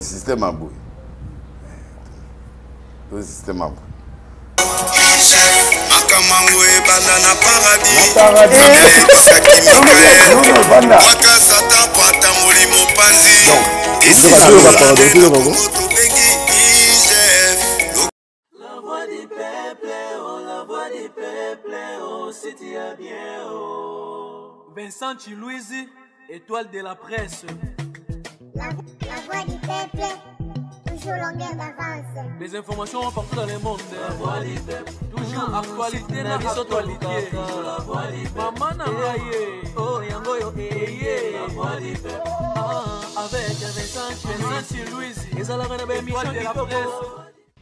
Système à bout. Le système à bout. La voix du peuple, oh, la voix du peuple, oh, c'est bien, oh. Vincent Chilouizi, étoile de la presse. La voix du peuple, toujours longueur d'avance. Les informations partout dans le monde. La voix du peuple, toujours actualité na actualité. La voix du peuple, maman Nangaye, oh yango yo la voix du peuple. Avec Vincent Chilouizi, ils allaient dans l'émission de la presse.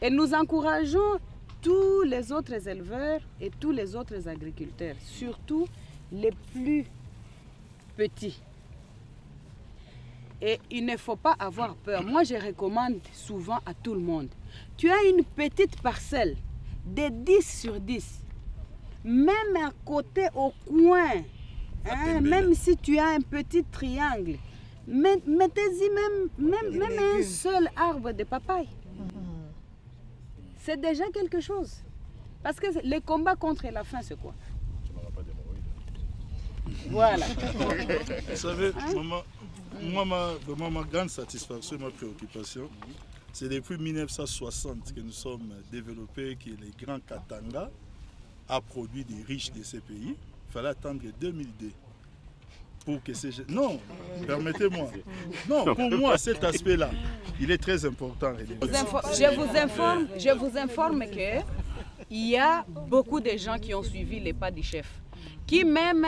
Et nous encourageons tous les autres éleveurs et tous les autres agriculteurs, surtout les plus petits. Et il ne faut pas avoir peur. Moi, je recommande souvent à tout le monde. Tu as une petite parcelle de 10 sur 10. Même à côté, au coin, hein, même si tu as un petit triangle, mettez-y même un seul arbre de papaye. C'est déjà quelque chose. Parce que le combat contre la faim, c'est quoi? Voilà. Vous savez, maman, vraiment ma grande satisfaction, ma préoccupation, c'est depuis 1960 que nous sommes développés, que les grands Katanga a produit des riches de ces pays. Il fallait attendre 2002 pour que ces... Non, permettez-moi. Non, pour moi, cet aspect-là, il est très important. Je vous informe que il y a beaucoup de gens qui ont suivi les pas du chef, qui même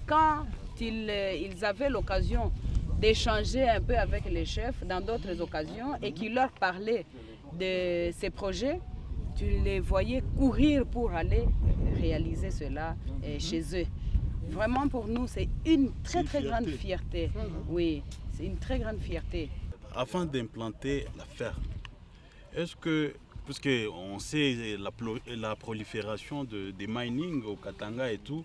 quand ils avaient l'occasion d'échanger un peu avec les chefs dans d'autres occasions et qui leur parlaient de ces projets, tu les voyais courir pour aller réaliser cela chez eux. Vraiment pour nous, c'est une très grande fierté. Oui, c'est une très grande fierté. Afin d'implanter la ferme, est-ce que, puisqu'on sait la prolifération des mining au Katanga et tout,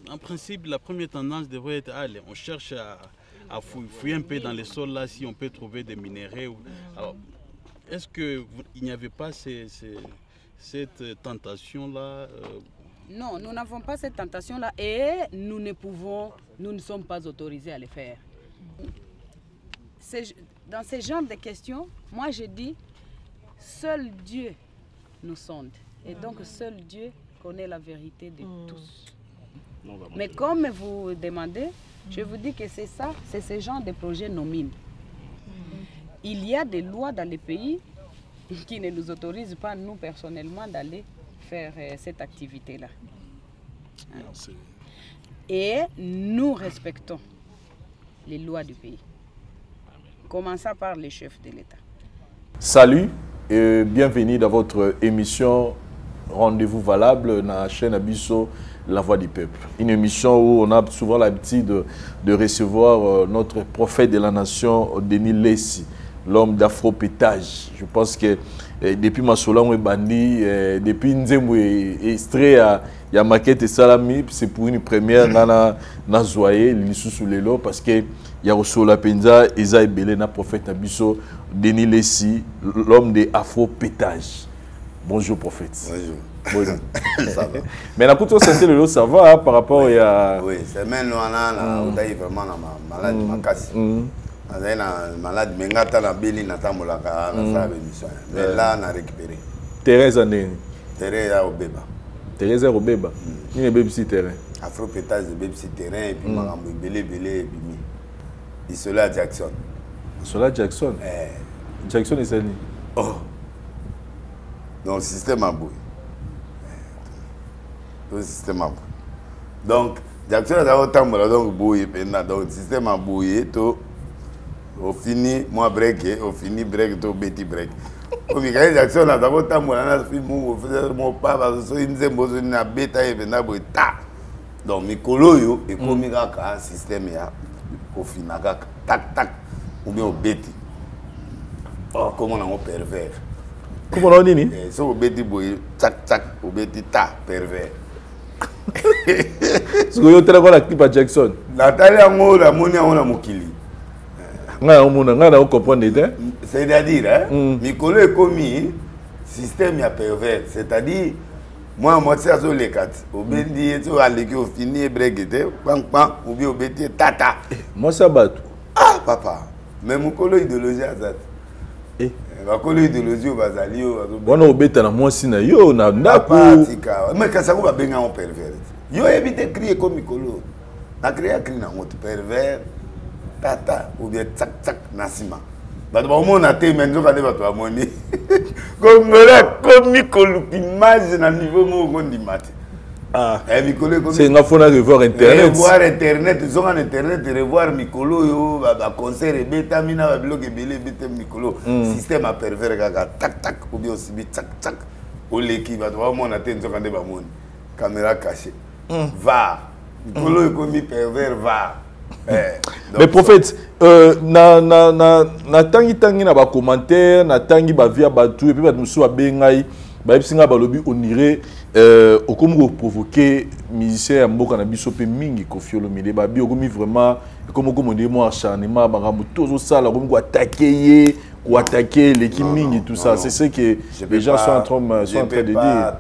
en principe, la première tendance devrait être, allez, on cherche à fouiller un peu dans les sols là, si on peut trouver des minéraux. Est-ce qu'il n'y avait pas cette tentation-là Non, nous n'avons pas cette tentation-là et nous ne sommes pas autorisés à le faire. Dans ce genre de questions, moi je dis, seul Dieu nous sonde. Et donc seul Dieu connaît la vérité de tous. Mais comme vous demandez, je vous dis que c'est ça, c'est ce genre de projet nos mines. Il y a des lois dans les pays qui ne nous autorisent pas, nous personnellement, d'aller faire cette activité-là. Et nous respectons les lois du pays. Commençons par les chefs de l'État. Salut et bienvenue dans votre émission Rendez-vous valable dans la chaîne Abisso, La Voix du Peuple. Une émission où on a souvent l'habitude de recevoir notre prophète de la nation, Denis Lessi, l'homme d'Afro-Pétage. Je pense que depuis Masola Bandi, depuis Nzembo extrait il y a maquette et salami, c'est pour une première na Zoye, l'issue les lots, parce que il y a aussi la Penza, Eza Ebele, na prophète Abisso, Denis Lessi, l'homme de Afro-Pétage. Bonjour prophète. Bonjour. Ça va. Mais la couture c'est le lot, ça va par rapport à... Oui, c'est même on a vraiment malade ma casse. Malade, mais ngata na beli na tamolaka na sa émission. Mais là on a récupéré. Thérèse Ané. Thérèse à Obeba. Thérèse à Obeba. Il y a un terrain. Afro-Pétage de Bébé terrain et puis magambo belé et puis Isola Jackson. Isola Jackson. Jackson est sali. Oh. Donc système à bout. Le système à bout. Donc Jackson a autant donc bouillé pendant donc système à bouillé to au fini moi break au fini break to petit break. Au Michael Jackson a d'abord tant moi na film où faisait mon papa so inzembo so na beta et pendant boy ta. Donc mikolo yo et comme un système ya au final tac tac ou bien au beti. Oh comment on a pervers. Comment on dit? So au beti boy tac tac au beti ta pervers. Ce que vous avez la clip à Jackson. Nathalie Ango la moni on a mokili. On comprend. C'est-à-dire, Mikolo est commis système ya pervers. C'est-à-dire, moi, je suis les quatre. Au Bendi, au fini, breguete, ou bien au Béti, tata. Moi, ça bat. Ah, papa. Mais mon colo idéologie à ça. Ma colo idéologie au Bazali. On a obété à moi, si yo, na mais quand ça va bien en pervers. Yo évite crier comme Mikolo. Na crier à crier dans pervers, tata, ou bien tsak tsak, nasima. Bah, on a été maintenant quand on va monnaie. Comme Mikolo, image na niveau mon dit matin. Ah, c'est une fois revoir internet. Revoir internet, ils ont en internet, revoir Mikolo, yo, concert et bêta, mina, blog et belé, bêta Mikolo. Système à pervers, tac tac, ou bien aussi tac tac. Au l'équipe, bah, on a été quand on va monnaie. Caméra cachée. Va. Mikolo est comme pervers, va. Mais prophète, na tangi na ba commentaire, na tangi ba via ba tout et puis ba musu ba bengai, ba epsinga ba lobi onire okomo provoquer musicien mboka na biso pe mingi Koffi Olomide ba bi okomi vraiment comme okomo de mo acharnement ba ngamu tozo sala okomo attaquer ou attaquer l'équipe mingi tout ça, c'est ce que les gens sont en train de dire.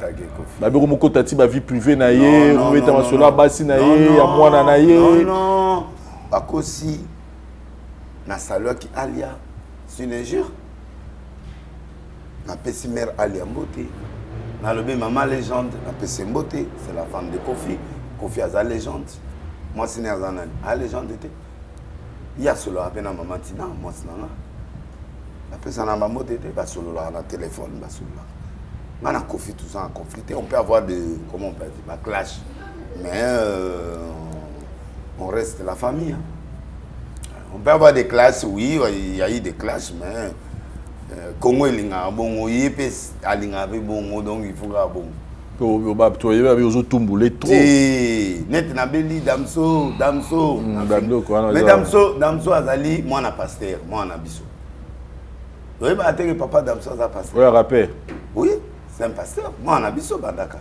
Ba bi okomo kotati ba vie privée na ye, on met en cela basi na ye, ya mwana na ye. Non. Bakosi na salwa ki alia c'est une injure na pesi mère alia mbote na lobe maman légende na pesi mbote c'est la femme de Koffi aza légende moi c'est né azana a légende était il y a solo apena maman tina moi c'est nana la pesi na mbote était ba solo la na téléphone ba solo là na Koffi tout ça en conflit on peut avoir de comment on peut dire ba clash mais on reste la famille. On peut avoir des classes, oui, il y a eu des classes, mais Congo est bon, il peut aller bon, donc il faut bon. Tu vas aux autres trop. Net na beli damso. Mais damso azali moi na pasteur, moi na biso. Oui, bah que papa damso a pasteur. Oui, rappel. Oui, c'est un pasteur. Moi na biso bandaka.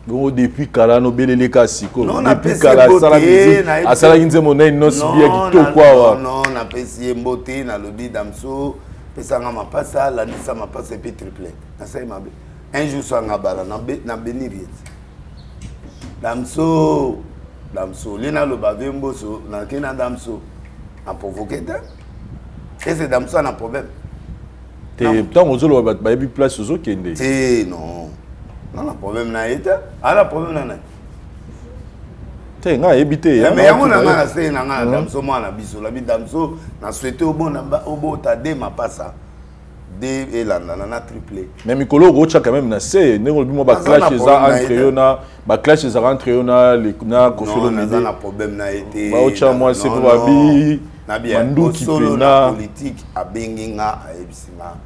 Bon, depuis Kalano Belele Kasiko. Non, depuis Kalano Sala musique. À Sala Ginze Monet, non, si bien qui tout quoi. Non, on a payé Mbote, na lobby damso. Pesanga ma passa, la nisa ma passe et puis triplé. Na ça m'a blé. Un jour sur un bala, na béniriet. Damso, lena le bavembo so, na kena damso. A provoqué ça. Et c'est damso un problème. T'es tant aux autres, bah il place aux autres qui est. Non. Non, le problème n'a été. Ah, le problème n'a été. Tu as habité. Mais il y a un damso, moi, na biso. La damso, na souhaité au bon, t'as des ma pas ça. Des et là, na triplé. Mais Mikolo, Rocha quand même, na c'est. Nous, on va clash les entre eux, na clash les entre eux, na Koffi Olomide. Non, le problème n'a été. Rocha, moi, c'est pour Abi. Na bien. Solo na politique à Benginga à Ebisima.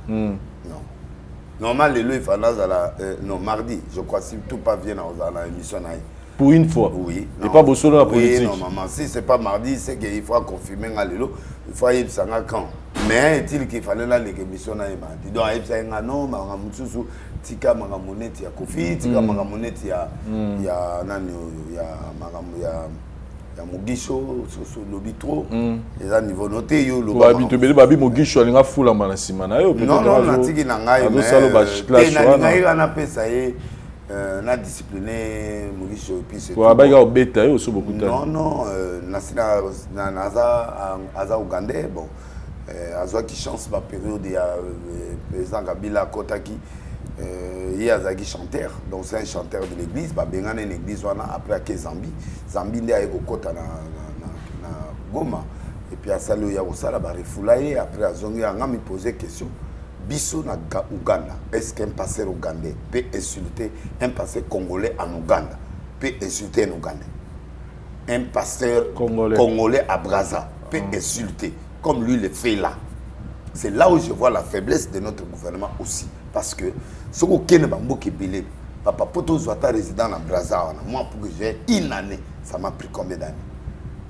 Normalement, il faut non, mardi, je crois, si tout pas bien dans l'émission. Pour une fois. Oui. Et pas beau solo la politique. Oui, non, maman, si ce n'est pas mardi, c'est qu'il faut confirmer il faut y aller quand. Mais est-il qu'il fallait là l'émission il doit y aller non, Moussou, Tika Magamonet, il y a Koffi, Tika Magamonet, il y a Mugisho, lobby trop. Les à niveau noté, yo le babi to beli babi Mugisho alinga fula mana simana yo peut-être. Non, na tiki na ngai mais na pesa ye na discipliné Mugisho et puis c'est tout. Ba ga obeta yo so beaucoup de temps. Non, na aza Ougandais bon. Azwa qui chance ma période il y a président Kabila Kotaki il y a Zagi chanteur, donc c'est un chanteur de l'église. Bah, ben, une église après à Zambie. Zambie n'est pas Kota na Goma. Et puis à Salo ya Osala ba refoulaye après à Zongi a me poser question. Biso na Ouganda. Est-ce qu'un pasteur ougandais peut insulter un pasteur congolais en Ouganda? Peut insulter un Ougandais. Un pasteur congolais à Brazza peut insulter comme lui le fait là. C'est là où je vois la faiblesse de notre gouvernement aussi. Parce que ce que je papa poto zwata résident à Brazza, moi pour que j'ai une année, ça m'a pris combien d'années?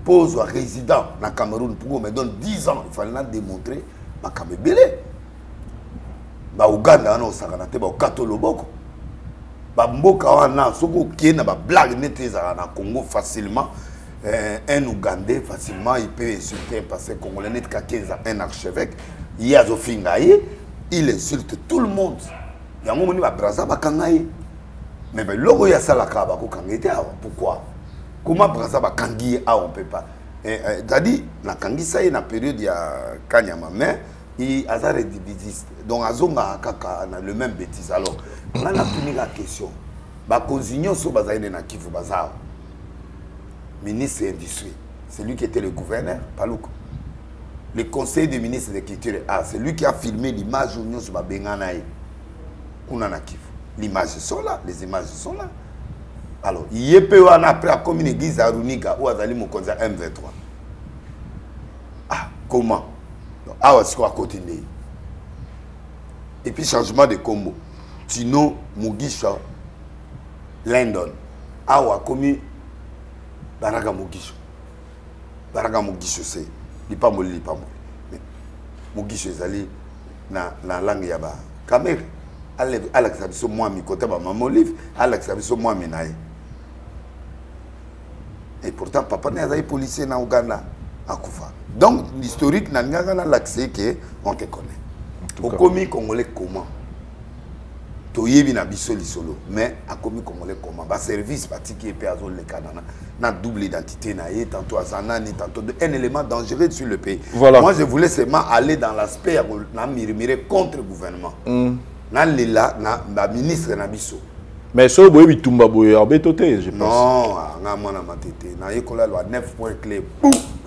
Pour un résident na Cameroun, pour me donne 10 ans, il fallait démontrer ma Kamebele. Ba Uganda na osakanate ba Katoloboko. Ba mboka wana soko kiena ba blague nete za na Congo facilement. un Ougandais, facilement, il peut insulter un pasteur congolais, n'est qu'à 15 ans, un archevêque. Il y a Zofingaï, il insulte tout le monde. Il y a un moment où il y a Braza Bakangaï. Mais logo ya salaka ba ko kangete awa. Pourquoi? Comment Braza Bakangi awa on peut pas. C'est-à-dire, na kangi ça na période ya Kanyama mais il a ça rédiviste. Donc azonga kaka na le même bêtise. Alors, on a tenu la question. Ba konzinyo so bazaine na Kivu bazao. Ministre de l'Industrie, c'est lui qui était le gouverneur, Palouko. Le conseil des ministres de l'Écriture, c'est lui qui a filmé l'image où nous sommes à Benganaï. L'image sont là, les images sont là. Alors, il y a peu après à comme une église à Runiga où Azali Mokonza M23. Ah, comment? Ah, c'est quoi à côté de lui? Et puis, changement de combo. Tino Mugisha, London. Ah, comme Baraga Mugisho. Baraga Mugisho, c'est. Il n'est pas molli, il n'est pas molli. Mugisho, c'est allé dans la langue yaba. Kamer, Alex Abisso, moi, mi côté, maman livre, Alex Abisso, moi, minaï. Et pourtant, papa n'est pas policier dans Ouganda, à Koufa. Donc, l'historique n'a pas l'accès qu'on te connaît. Au commis congolais, comment? Toyebi na biso lisolo mais a commis congolais comment ba service parti et péazol le canana na double identité na et tantôt azanani tantôt un élément dangereux sur le pays. Voilà. Moi je voulais seulement aller dans l'aspect na murmurer contre le gouvernement. Na lela na ministre na biso. Mais so boye bitumba boye abetote je pense. Non, nga mona matete na yekola loi 9 points clés.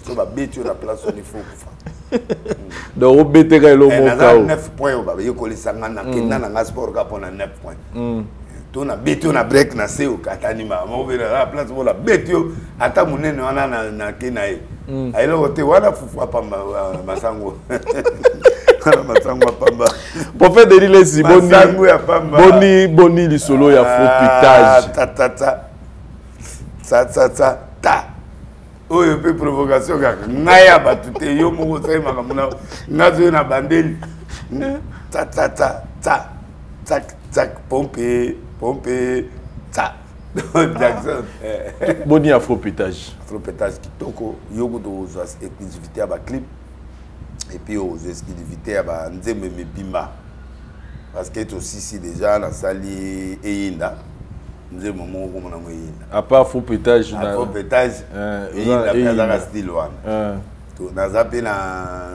So ba betio na place on il faut kufa. Donc, on peut faire le mot. 9 points. Il y a 9 points. On a bété, on a break, on a fait Katanima. On a la place pour la bété. Attends, on a Kenaï. Alors, on a Foufoua Pamba, Massango. Massango Pamba. Pour faire des liens, Boni, le solo, il y a faux putage. Ta. Oh, il peut provocation. Naya batute yo mo sai makamuna. Ngazo na bandeli. Ta ta ta ta. Tac tac pompe ta. Jackson. Boni afropétage. Afropétage kitoko yoko do exclusivité à ba clip et puis aux exclusivités à ba nzembe mebimba. Parce que est aussi déjà la sali eyinda. À part faux pétage, faux pétage, il y a un style. Nous avons appelé na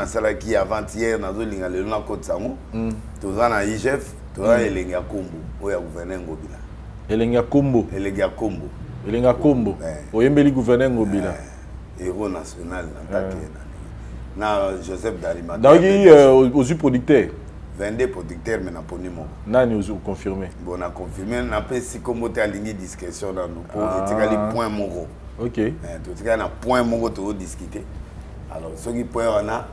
salaki avant-hier, nous avons le nom de Sango. Nous avons IGF, nous avons Elenga Kombo, où il y a gouverneur Ngobila. Elenga Kombo. Elenga Kombo. Elenga Kombo. Où il y a le gouverneur Ngobila. Héros national, na Joseph Darima. Donc, aux yeux producteurs. 22 producteurs, mais on n'a pas nous confirmé. Bon, on a confirmé. On a fait si comme on a ligne discussion dans nous. Il y a des points moraux. Ok. Il y a des points moraux pour discuter. Alors, ce qui point on a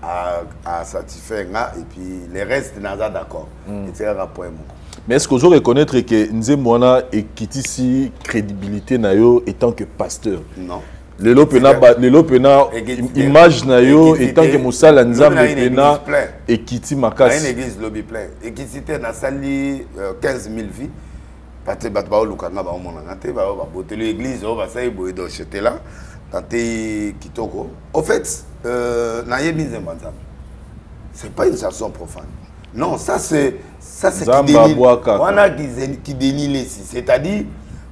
à satisfaire et puis les restes n'a pas d'accord. Il y a un point moraux. Mais est-ce que vous reconnaître que Nzemwana et Kitisi crédibilité nayo étant que pasteur? Non. Le lopena image na yo étant que Moussala Nzambe pena et Kiti Makasi. Une église lobby plein. Et qui c'était na sali 15 000 vies. Parce que ba lukanga ba monanga te ba boter l'église ba ça boy do jeter là tanté kitoko. Au fait na yebi Nzembanza. C'est pas une chanson profane. Non, ça c'est qui dénie. On a qui dénie les c'est-à-dire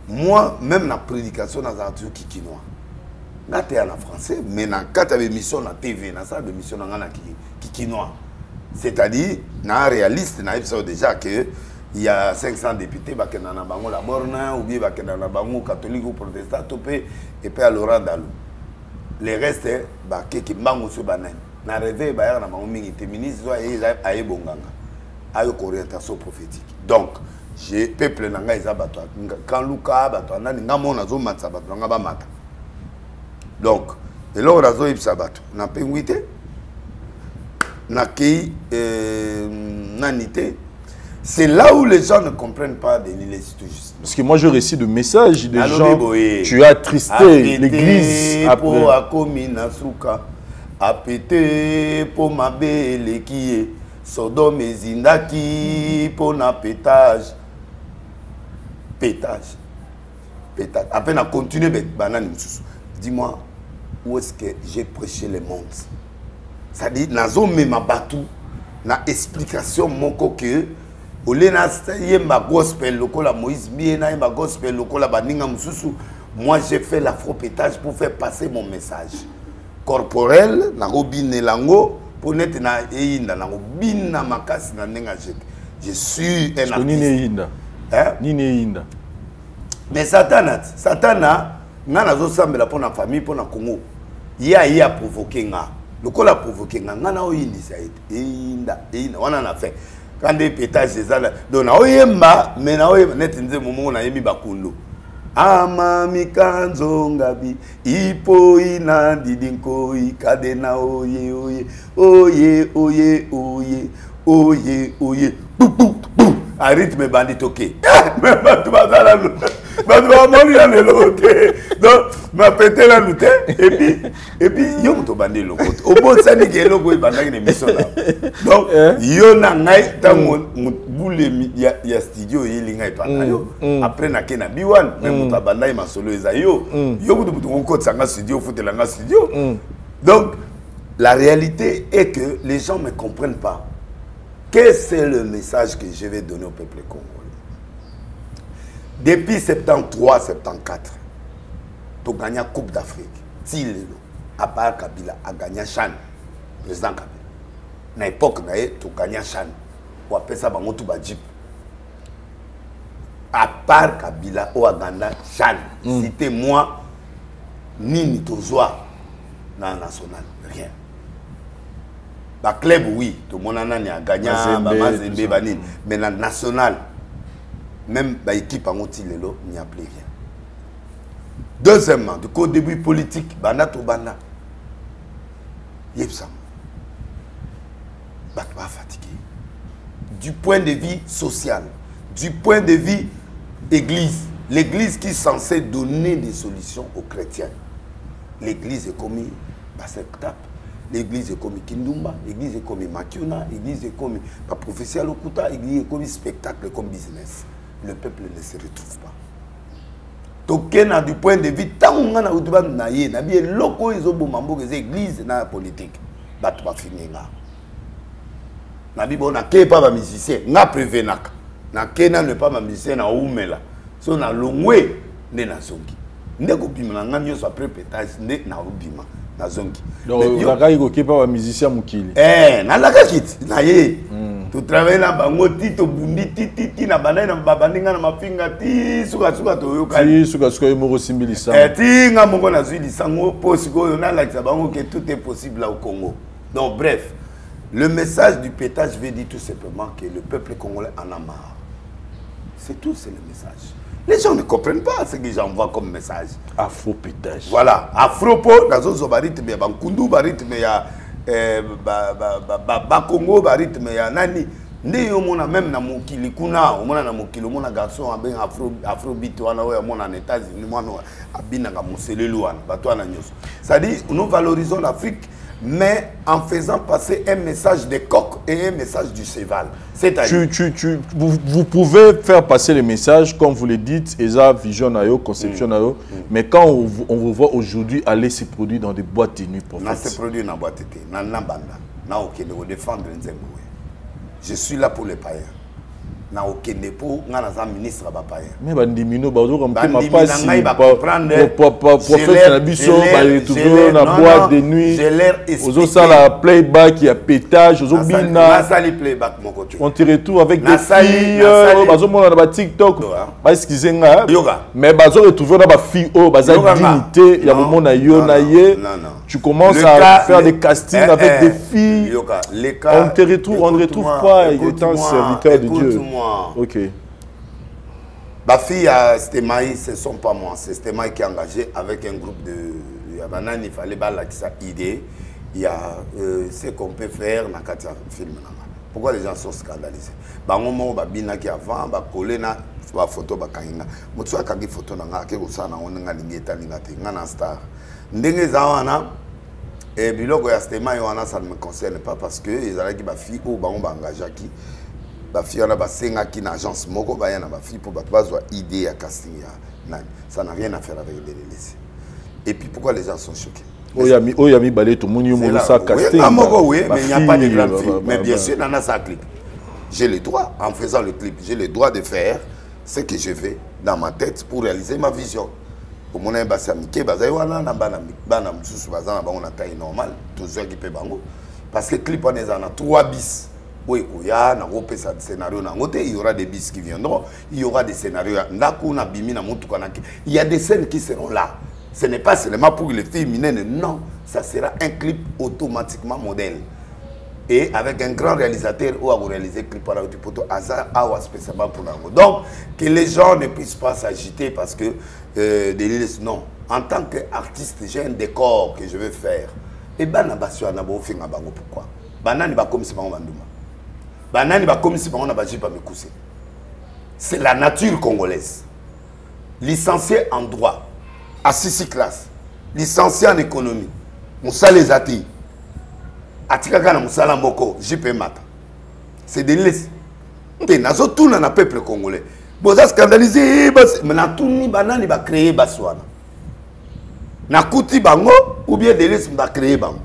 moi même la prédication dans un truc qui noir. Là, tu es en français, mais dans 4 émissions na TV, dans ça, émission qui noir. C'est-à-dire, dans un réaliste, il déjà qu'il y a 500 députés, qui sont dans la borne, ou bien qui sont dans la catholique ou protestant, et puis à Laurent Dalou. Les restes, qui sont dans le banane. Dans le réveil, il y a ministre, il y a une orientation prophétique. Donc, le peuple n'a pas de quand Luka, il y a un donc, et là, on a eu sabato. On a payé c'est là où les gens ne comprennent pas de l'illécité. Parce que moi, je récite de messages des gens. Tu as attristé l'église après. Apete pour ma belle qui est Sodome et Zindaki pour na pétage. Pétage. pétage. Après, on a continué avec banane. Dis-moi, où est-ce que j'ai prêché le monde? C'est-à-dire, dans ma batou, na explication mon que au lieu de ma gospel lokola Moïse Biena ma gospel lokola baninga mususu, moi j'ai fait l'afropétage pour faire passer mon message corporel na robine lango pour net na einda na robina makasi na nenga je suis un artiste. Hein? Mais Satana ngana zo sambela pour la famille pour na Congo. Il a provoqué nga. Le col a provoqué nga na oyindi ça einda wana na fait. Quand des pétages des ala donc na oyemba mais na oyemba net nze momo na yemi bakundo. Ama mikanzo ngabi ipo ina didinko ikadena oye oye oye oye oye oye oye à rythme bandit ok mais tu vas dans la lutte mais tu vas mourir dans le côté donc m'a pété la lutte et puis yo moto bandit le côté au bon ça ni que logo bandit une émission là donc yo na ngai tango boule ya studio yelinga ipana yo après na kena biwan mais moto bandai ma solo eza yo yo moto ko tsanga studio futela nga studio donc la réalité est que les gens ne comprennent pas. Quel c'est le message que je vais donner au peuple congolais? Depuis 73, 74, pour gagner la Coupe d'Afrique, Tilelo, à part Kabila, a gagné Chan, président Kabila. À l'époque, tu gagné Chan, ou après ça, tu as Jeep. À part Kabila, ou a gagné Chan, c'était moi, Nini Tozoa, dans la nationale, rien. Ba club oui, tout le monde a gagné, mais la nationale, même l'équipe en Otilelo, il n'y a plus rien. Deuxièmement, du coup, début politique, banda to banda, yepsam, bat pas fatigué. Du point de vue social, du point de vue église, l'église qui est censée donner des solutions aux chrétiens, l'église est comme Basekap. L'église est comme Kindumba, l'église est comme Makiona, l'église est comme la prophétie à Lokuta, l'église est comme spectacle, comme business. Le peuple ne se retrouve pas. Donc, du point de vue, tant qu'on a eu des locaux, ils ont des églises dans la politique. Ils vont finir là. Nabi bon na ke pas musicien, na prévenak. Na ke na ne pas musicien na oumela. So na longwe ne na zongi. Ndeko bima na nganyo so après pétage ne na obima. Donc, la gars, il pas un musicien moukili. Na la gars kit, na ye. Tu travailles là, bango tito bundi titi na banana na babandinga na mapinga ti suka to yoka. Ti suka yemo simbili sang. Ti nga mongo na zuli sango posiko na la bango que tout est possible là au Congo. Donc bref, le message du pétage veut dire tout simplement que le peuple congolais en a marre. C'est tout, c'est le message. Les gens ne comprennent pas ce que j'envoie comme message. Afro-pétage. Voilà. Afro-po, dans un rythme, il y a Bankundu, il y a Bakongo, il y a Nani. Même na mokili kuna, na mokili mona garçon ben afrobeat wana oya mona en États-Unis mona abina ga moselelu wana bato wana nyoso. C'est-à-dire nous valorisons l'Afrique mais en faisant passer un message des coqs et un message du cheval. C'est-à-dire vous pouvez faire passer le message comme vous le dites, esa vision nayo, conception nayo, mais quand on vous voit aujourd'hui aller se produire dans des boîtes de nuit pour faire se produire dans boîte de nuit, na nambanda, na okende ko défendre nzembo. Je suis là pour les païens. Na okende pour ngana za ministre ba païen. Mais bandimino bazo comme ma passe pour faire la biso ba retrouver na boîte de nuit. Ozo ça la playback, il y a pétage, ozo bina. Na sali playback mon côté. On te retrouve avec des filles, bazo mona na TikTok. Ba excuser nga. Mais bazo retrouver na ba fille baza dignité, ya moment na yo na ye. Tu commences à faire des castings avec des filles. On te retrouve, on ne retrouve pas étant serviteur de Dieu. Ok. Ma fille à Stémaï, ce ne sont pas moi. C'est Stémaï qui est engagé avec un groupe de. Il fallait que ça idée. Il y a ce qu'on peut faire dans le film. Pourquoi les gens sont scandalisés? Bangomo, babina qui avant, bakolé na photo bakainga. Mutsuwa kagi photo na ngake usana onenga lingeta lingate ngana star. Ndenge zawana biloko ya Stémaï wana ça ne me concerne pas parce que les ala qui ba fille ou bango ba engagé qui ba fille na ba senga qui na agence moko ba yana ba fille pour ba bazwa idée à casting ya nani. Ça n'a rien à faire avec les laisser. Et puis pourquoi les gens sont choqués? Oyami balé tout monde yo ça casting. Oui, mais il n'y a pas de grande fille. Mais bien sûr, dans ça clip. J'ai le droit, en faisant le clip, j'ai le droit de faire ce que je fais dans ma tête pour réaliser ma vision. Pour mon amitié, parce que le clip on est en 3 bis. Oui, il y a un scénario, il y aura des bis qui viendront, il y aura des scénarios. Il y a des scènes qui seront là. Ce n'est pas seulement pour les filles mineures, non. Ça sera un clip automatiquement modèle. Et avec un grand réalisateur où a réalisé clip par spécialement pour l'ango. Donc, que les gens ne puissent pas s'agiter parce que non. En tant qu'artiste, j'ai un décor que je veux faire. Et pourquoi? C'est la nature congolaise. Licencié en droit, à 6 classes, licencié en économie, Moussa les Ati. Atikaka na musala moko JP Mata. C'est des listes. Nazo tout na peuple congolais. Boza scandalisé mais na tout ni banani ba créer baswana. Na kuti bango ou bien des listes ba créer bango.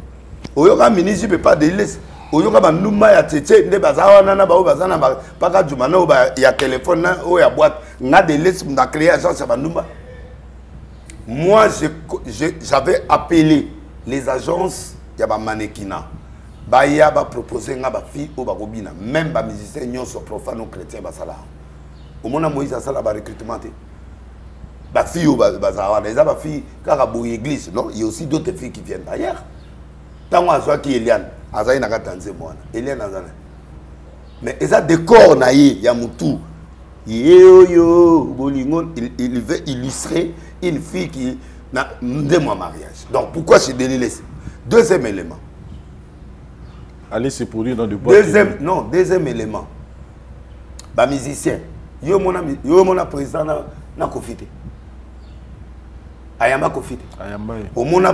Oyoka ministre peut pas des listes. Oyoka ba nduma ya tete nde bazawa na ba bazana ba paka jumana o ba ya téléphone na o ya boîte na des listes ba créer agence ba nduma. Moi j'avais appelé les agences ya ba mannequinat. Baya ba proposer nga ba fille ou ba robina même ba musicien nyonso profane ou chrétien ba sala au mona Moïse sala ba recrutement ba fille ou ba zawa les ba fille kaka bo église non il y a aussi d'autres filles qui viennent d'ailleurs tango azwa ki Eliane azai na katanze mwana Eliane azana mais eza décor na ye ya mutu yo bolingo il veut illustrer une fille qui na de mon mariage donc pourquoi je délire deuxième élément. Allez se produire dans du bois. Deuxième élément. Bah musicien. Yo mon président na confité. Ayamba confité. Ayamba. Au mona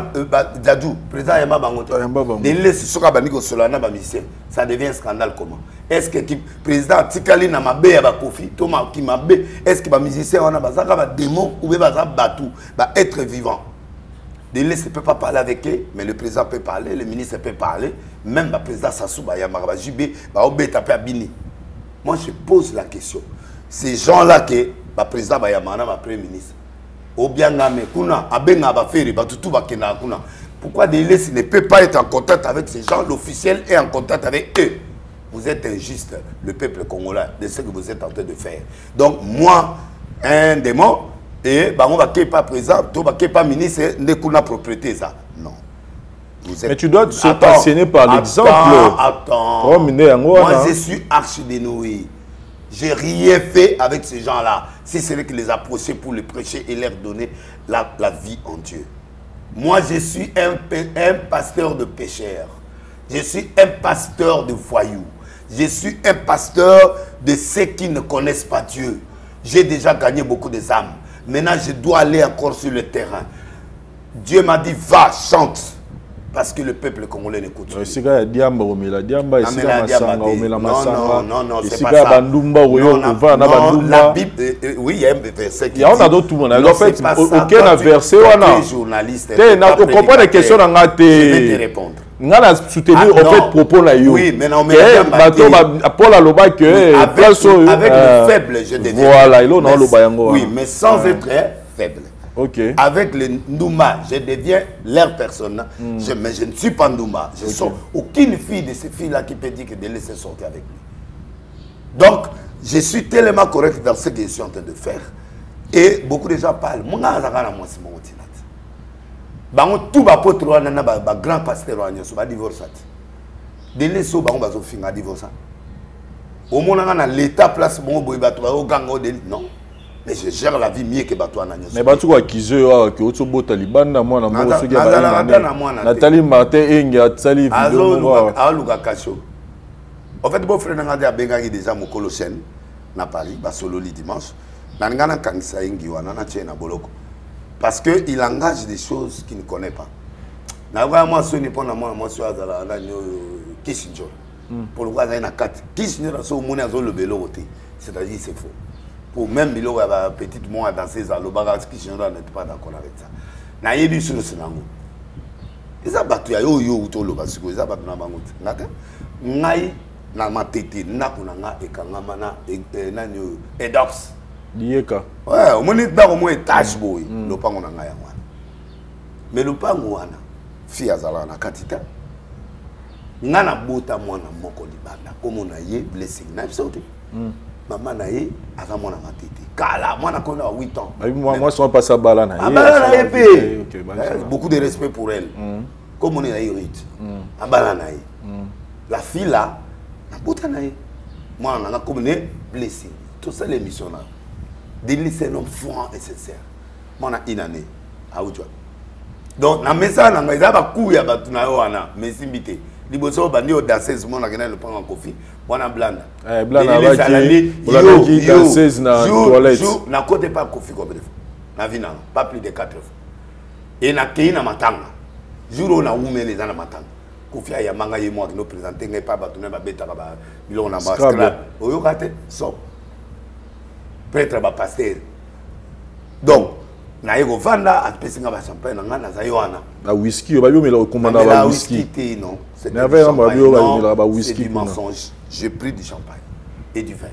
Dadou président Ayamba bangoto. Ayamba bangoto. Des laisse soka baniko solana ba musicien. Ça devient un scandale comment? Est-ce que président Tikali na mabe ya ba kofi Thomas ki mabe est-ce que ba musicien wana bazaka ba démon ou ba batu ba être vivant? Des laisse ne peut pas parler avec eux, mais le président peut parler, le ministre peut parler, même le président Sassou Bayamara Jibé, Bini. Moi je pose la question. Ces gens-là que le président Bayamara, le premier ministre, pourquoi des laisses ne peut pas être en contact avec ces gens, l'officiel est en contact avec eux? Vous êtes injuste, le peuple congolais, de ce que vous êtes en train de faire. Donc moi, un démon, et on va pas présent, on va pas ministre, ne kuna propriété ça. Non. Mais tu dois se passionner par l'exemple. Attends. Moi je suis archi dénoué. J'ai rien fait avec ces gens-là. Si c'est eux qui les approchaient pour les prêcher et leur donner la vie en Dieu. Moi je suis un pasteur de pécheurs. Je suis un pasteur de voyous. Je suis un pasteur de ceux qui ne connaissent pas Dieu. J'ai déjà gagné beaucoup d'âmes. Maintenant, je dois aller encore sur le terrain. Dieu m'a dit, va, chante. Parce que le peuple congolais n'écoute pas. Non, c'est pas ça. Non, la Bible, oui, il y a un verset qui dit... On a d'autres monde. En fait, aucun verset, on a... journaliste. On comprend les questions dans la télé. Je vais te répondre. On a soutenu au fait propos là. Oui, mais non, mais avec le faible, je deviens. Voilà, il a oui, mais sans être faible. Okay. Avec le Ndouma, je deviens leur personne. Mais je ne suis pas Ndouma. Je ne sors aucune fille de ces filles-là qui peut dire que de laisser sortir avec lui. Donc, je suis tellement correct dans ce que je suis en train de faire. Et beaucoup de gens parlent. Tout va pour toi, grand pasteur, va divorcer. De laisser au baron, va divorcer. Au moins, l'État place mon boy, non. Mais je gère la vie mieux que Batouan. Mais Batouan qui se que au Tsobo Taliban, moi, Nathalie Martin, Enga, Tsali, en fait, mon frère n'a pas déjà mon colossène à Paris, Basolo le dimanche. Nangana Kangisa Engiwana, Natchena Boloko. Parce qu'il engage des choses qu'il ne connaît pas. Moi, ce n'est pas moi, moi, je suis à Kissinger. pour le voir dans 4 qui signe dans ce monde dans le vélo côté c'est-à-dire c'est faux pour même bilo la petite moi danser ça le bagage qui signe n'est pas d'accord avec ça na yebi sur le sinango eza batu ya yo to lo basiko eza batu na bango ngaka ngai na matete na kunanga ekangama na nani edox lieka ouais au moins dans au moins tâche boy lo pango na ngai wana mais lo pango wana fi azala na katita ngana bota mwana moko libanda comme na ye blessing na bisote maman na ye aza mwana matete kala mwana kona 8 ans moi sont pas ça bala na ye beaucoup de respect pour elle comme on est à Hérite abala na ye la fille là na bota na ye mwana na comme ne blessing tout ça l'émission là Denis c'est un homme franc et sincère mwana inane aujwa donc na mesa na ngaiza ba ku ya batu na yo wana mesimbite liboso bandi o danseuse mona kena le prendre en coffee wana blanda blanda ba ki danseuse na toilette na côté pas coffee comme na vina pas plus de 4 fois et na keina matanga jour na umele za na matanga coffee ya manga ye moi qui nous présenter ngai pas batu na ba beta ba biloko na ba scrap oyo kate so prêtre ba pasteur donc na yego vanda apesinga ba champagne na ngana za yoana la whisky ba biomela o commanda ba whisky non c'est ba whisky mensonge j'ai pris du champagne et du vin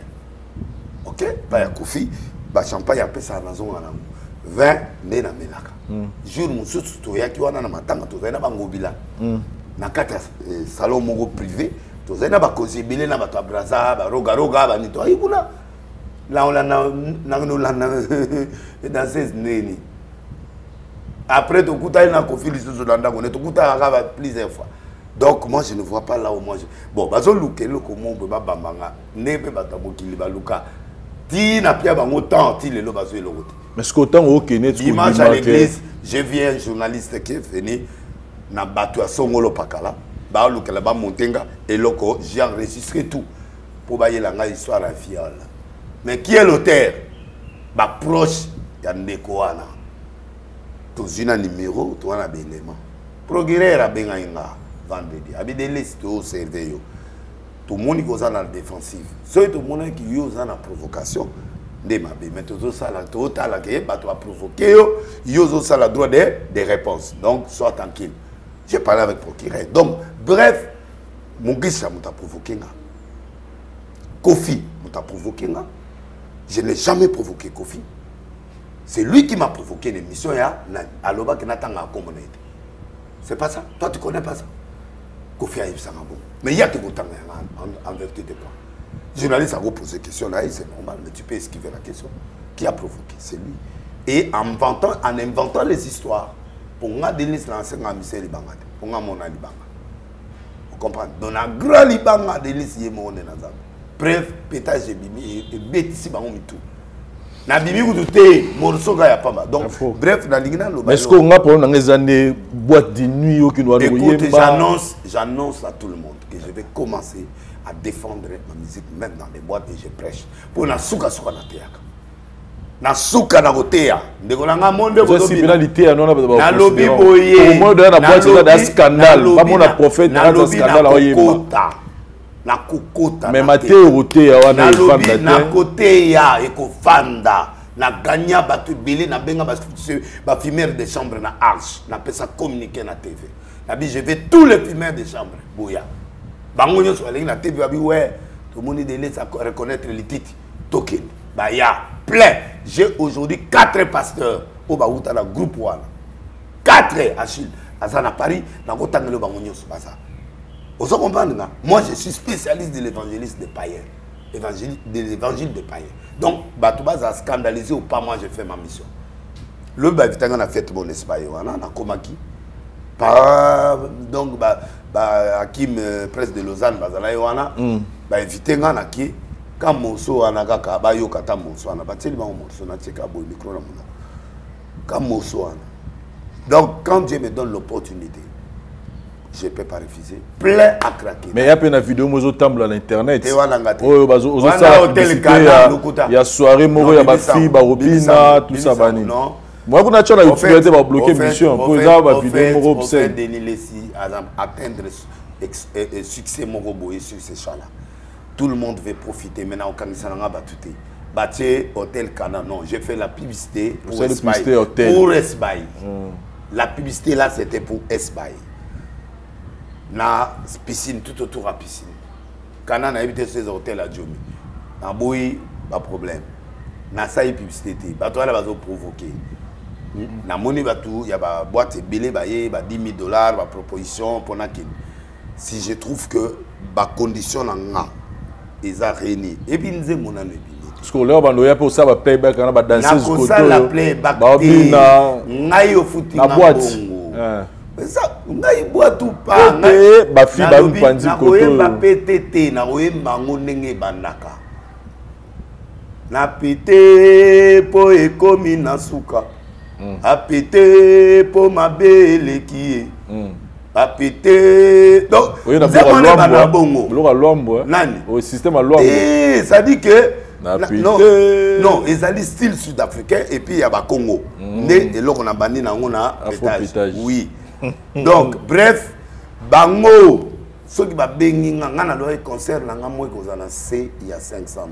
OK ba ya kofi ba champagne apesa na zonga na vin ne na melaka jour mususu to yaki wana na matanga to zaina ba ngobila na kata salon moko privé to zaina ba kozibele na ba to braza ba roga ba ni to ayibula là on a dans ces neni après tout coup il a confié les choses dans on est tout coup plusieurs fois donc moi je ne vois pas là où moi bon bazo luke le comment on peut pas bambanga ne peut pas tabokili baluka ti na pia bango temps ti le lo bazo le route mais ce qu'autant au Kenya dimanche à l'église je viens un journaliste qui est venu na batu a songolo pakala ba luke la ba montenga et loko j'ai enregistré tout pour bailler la histoire à fiole. Mais qui est l'auteur? Bah proche Yandekouana. Tous un numéro, tu as un élément. Progrès à Bengaïnga vendredi. Avec des listes au cerveau. Tout le monde qui est dans la défensive. Ceux tout le monde qui est dans la provocation. Mais tout ça là, tout à la qui tu as provoqué. Il y a le droit des réponses. Donc sois tranquille. J'ai parlé avec le procureur. Donc bref, mon gars m'a provoqué. Kofi m'a provoqué. Je n'ai jamais provoqué Kofi. C'est lui qui m'a provoqué l'émission à l'Oba qui n'attend à communauté. C'est pas ça. Toi, tu connais pas ça. Kofi a eu ça. Mais il y a que vous en vertu de quoi. Le journaliste a posé des questions là, c'est normal, mais tu peux esquiver la question. Qui a provoqué? C'est lui. Et en inventant les histoires, pour moi, Denis lancer un misère Libanga. Pour moi, mon Libanga. Vous comprenez? Donc, un grand Libanga, Denis y est mon Nazam. Bref, pétage et bimi et bêtisi bango mitou. Na bimi ku douté morceau ga ya pamba. Donc bref, na lingina lo. Est-ce qu'on a pour dans les années boîte de nuit au qui nous écoute, j'annonce à tout le monde que je vais commencer à défendre ma musique même dans les boîtes et je prêche pour na suka na teaka. Na suka na gotea. Ndeko nga monde ko dobi. Pénalité non na lobi boye. Au moins dans la boîte là des scandales. Pas mon prophète dans scandale oyeba. Na kokota mais Mathieu roté wana ifanda na côté ya ekofanda na gagna batu bilé na benga ba fumeur de chambre na arche na pesa communiquer na TV na bi je vais tous les fumeurs de chambre boya bango nyo so na TV abi ouais tout le monde donné ça reconnaître les titres token ba ya plein j'ai aujourd'hui 4 pasteurs au ba uta na groupe wana 4 Achille azana Paris na kotangelo bango nyo so basa. Vous comprenez? Moi, je suis spécialiste de l'évangéliste des païens. De l'évangile des païens. Donc, Batouba a scandalisé ou pas, moi, j'ai fait ma mission. Le Bavitangan a fait mon espace. On a Komaki. Donc, Hakim, presse de Lausanne, Bazala Yoana, Bavitangan a qui, quand Monso a Nagaka, Bayo Kata Monso, on a battu le Monso, on a tché Kabo, le micro, quand Monso a. Donc, quand Dieu me donne l'opportunité, je ne peux pas refuser. Plein à craquer. Mais il y a une vidéo qui temble à l'internet. Il y a soirée, il y a fille, Robina, tout ça. Non. Moi, je suis bloquer l'émission. Pour ça, la vidéo, atteindre succès mon robot sur ces champs-là. Tout le monde veut profiter. Maintenant, quand ils sont battus, Bâtier Hôtel Cana. Non, j'ai fait la publicité pour Esbaï. Pour Esbaï. La publicité là, c'était pour Esbaï. Na piscine, tout autour à piscine. Cana a habité ces hôtels à Djomi. Na Boui, pas problème. Na ça y publicité. Bateau là, va provoquer. Na monnaie bateau, il y a ba boîte belé baye, ba $10 000, ba proposition pour nakin. Si je trouve que ba condition na nga, ils a réuni. Et puis nous mon année. Parce que là, on a pour ça, on playback, on a dansé jusqu'au tour. On a playback. On a eu foutu la boîte. Mais ça, on a eu boîte ou pas. Ma fille va nous prendre du côté. On a pété, on a eu mango nenge bandaka. Na pété po ekomi na suka. A pété po mabele qui a pété. Donc, c'est mon bongo. Nani? Au système à l'ombre. Ça dit que non, ils allaient style sud-africain et puis il y a Congo. Et là on a banni dans étage. Oui. Donc bref, bango ceux qui va bengi ngana le concert na moi ko zana c'est il y a $500.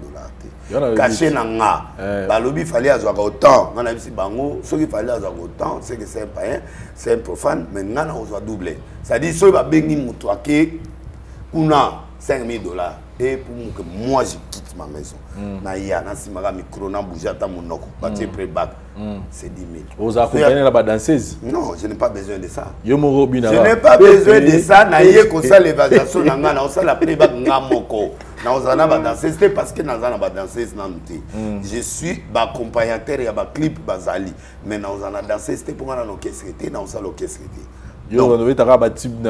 Caché na nga. Balobi fallait avoir autant. On a vu bango ceux qui fallait avoir autant, c'est que c'est un païen, c'est un profane, mais ngana on doit doubler. Ça dit ceux qui va bengi mutoake kuna $5,000. Et pour que moi je quitte ma maison, si je micro, c'est 10 000. Vous accompagnez la danseuse? Non, je n'ai pas besoin de ça. Je n'ai pas besoin de ça. L'évaluation, la playback, c'est parce que je suis accompagnateur et clip Bazali. Mais dans la danseuse, c'était pour l'orchestre.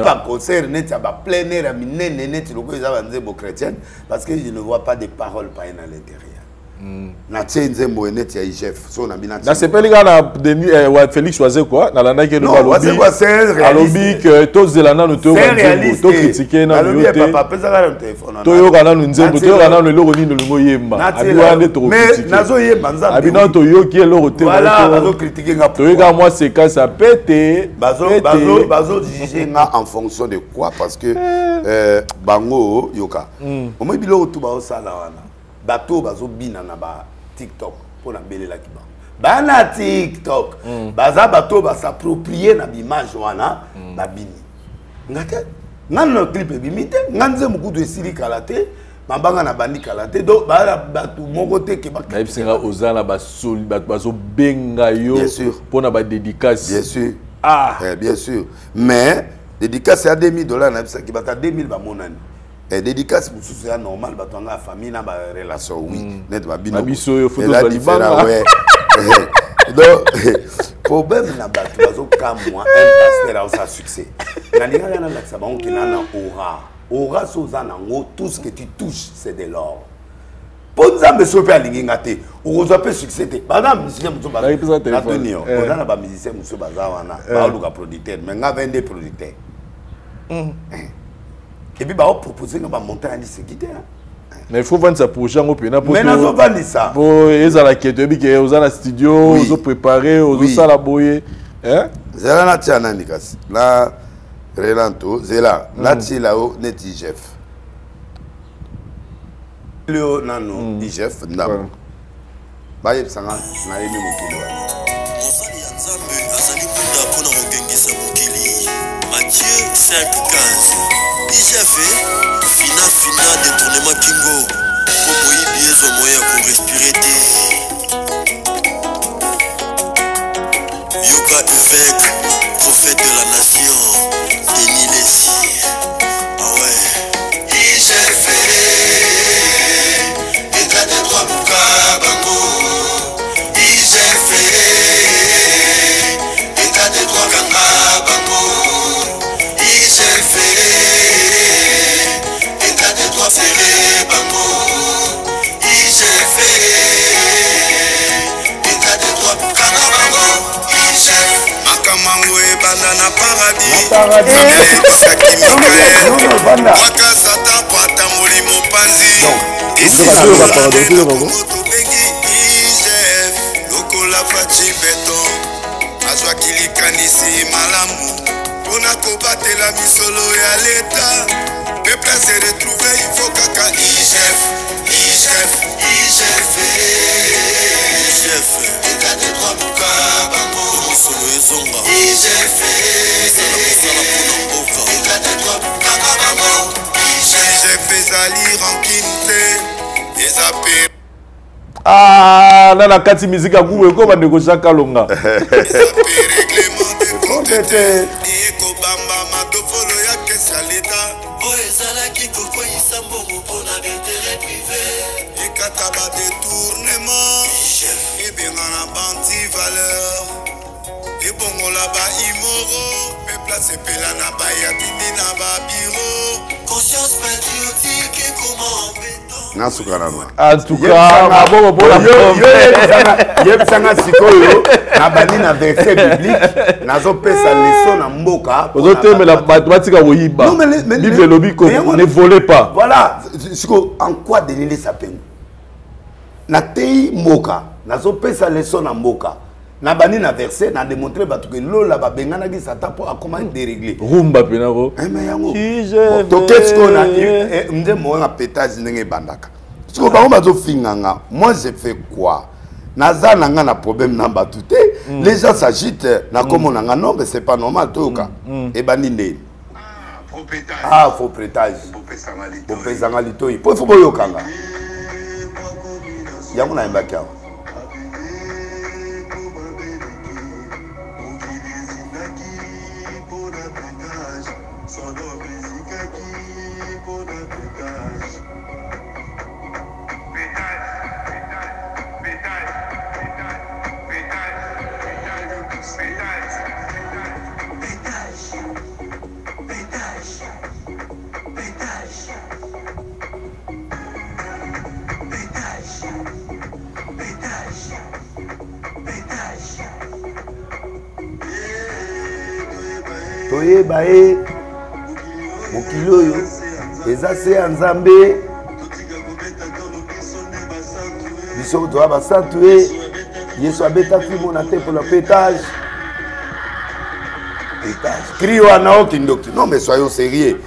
Pas concert, net à plein air, net chrétienne, parce que je ne vois pas de paroles païennes à l'intérieur. C'est pas les gars Félix choisit quoi? Non, c'est réaliste. Que tous les gens nous critiquer dans le moi c'est quand ça pète. Bazo juger en fonction de quoi? Parce que bango yoka. Au moins bilo tout ba osala wana. Bato bazo bina na ba TikTok pour na belela kiba. Bana TikTok. Baza bato ba s'approprier na image wana ba bini. Ngate ngano clip bimite nganze mukudu esili kalate mabanga na bandi kalate donc ba bato moko te ke ba singa ozala ba sol bazo benga yo pour na ba dédicace. Bien sûr. Bien sûr. Mais dédicace à $2 000 na bisa ki bata 2000 ba monani. Et dédicace pour c'est normal bah ton la famille na ba relation oui net ba bino donc problème na ba tu bazo comme moi un pasteur a sa succès na ninga na la ça ba on qui na aura sozana ngo tout ce que tu touches c'est de l'or pour ça me sauver à l'ingate ou vous avez succès madame musicien muso ba na tenir on a ba musicien muso ba za wana ba luka producteur mais nga vendre producteur. Et puis, on propose de monter à l'issue. Mais il faut vendre ça pour Jean Opena. Mais nous avons vendu ça. Pour les gens qui sont dans le studio, ils ont préparé, ils ont salaboyé. C'est là, là, Relanto, c'est là. Là, c'est là-haut, net IGF. Le nano, IGF, namo. Baye Sanga, n'a aimé mon kilo. Mathieu 5-15. IGF, fina détournement Kingo. Pour bien son moyen pour respirer désir. Yoga évêque, prophète de la nation. Denis Lessi. Ah ouais. IGF, état de droit Buka Bango. IGF, état de droit Kanga Bango. IGF. Serré bango, IGF, état de droit, Kanabango, IGF, Makamango et banana paradis, Saki Mikael, Waka Satan, Kwata Molimo Panzi, et si la Motobengi, IGF, Lokola Fachi Beton, Azwa Kilikanisi Malamu, Pour na combattre la misolo ya l'état. Peuple se retrouver, il faut kaka IGF. Ekate trois buka bango. Misolo ezonga. IGF. Sala pona mboka. Ekate trois buka bango. IGF ezali rankine. Ezapé. Ah, là la kati musique à goût, comment on négocie à Kalonga. Règlement de compte. Eko bamba matofolo ya kesa l'État. Ezalaki kokweyisa mbongo mpona baintere privé. Ekata badetournement ebengana banti valeur ebongola baimoro peuple asepela na bayatindi na babiro conscience patriotique ekoma embêtant. En tout cas, bon pour la yebisanga sikoyo na bani na verset biblique nazopesa leçon na mboka mais la mathématique à Oyiba. Bible lobby ne volez pas. Voilà, en quoi Denile Sapengu na tei mboka nazopesa leçon na mboka na bani na verset na démontrer batu que lola ba bengana ki sata pour comment dérégler rumba penako mais yango to qu'est-ce qu'on a mde mo na pétage ndenge bandaka siko bango bazo finganga moi j'ai fait quoi naza nanga na problème na batu te les gens s'agitent na comme nanga non mais c'est pas normal toka et bani ndeni faux pétage bopesanga litoi po faut boyokanga yango na mbaki awa toyeba ye mokili oyo eza se ya nzambe biso toya basantu ye yesu abetaki mona te pour le pétage cri wana okindoki non mais soyons sérieux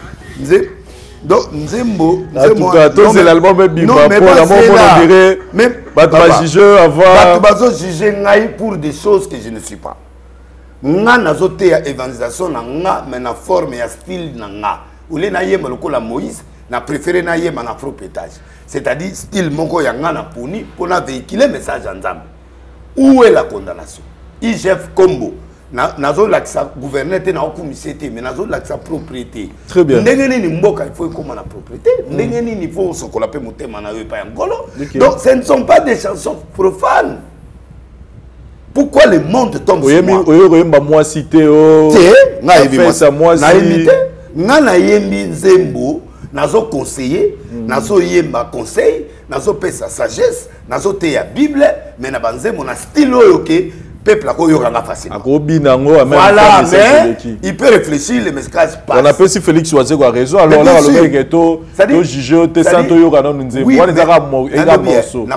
donc nzembo en tout cas tous c'est l'album même bimba pour la mort on dirait bato ba juger avant bato bazo juger ngai pour des choses que je ne suis pas nga nazote ya évangélisation na nga mais na forme ya style na nga ule na yemba lokola Moïse na préféré na yemba na faux pétage c'est-à-dire style moko ya nga na poni pour na véhiculer message en Nzambe. Où est la condamnation? IGF Combo nazo laksa gouverneur te na okomisete mais nazo laksa propriété. Très bien. Ndenge ni mboka il faut comment la propriété ndenge ni niveau sokola pe motema na yo pa ya ngolo. Donc ce ne sont pas des chansons profanes. Pourquoi le monde tombe sur moi? Moi cité oh. Na yembi nzembo nazo conseiller nazo yemba conseil nazo pesa sagesse nazo te ya Bible mais na banzembo na style oyo ke peuple a koyokanga facilement. Voilà, mais il peut réfléchir, les messages passent. On appelle si Félix Ouazego a raison, alors là, le mec est au juge, tu es santo yoga, non, nous oui, on est à morceau.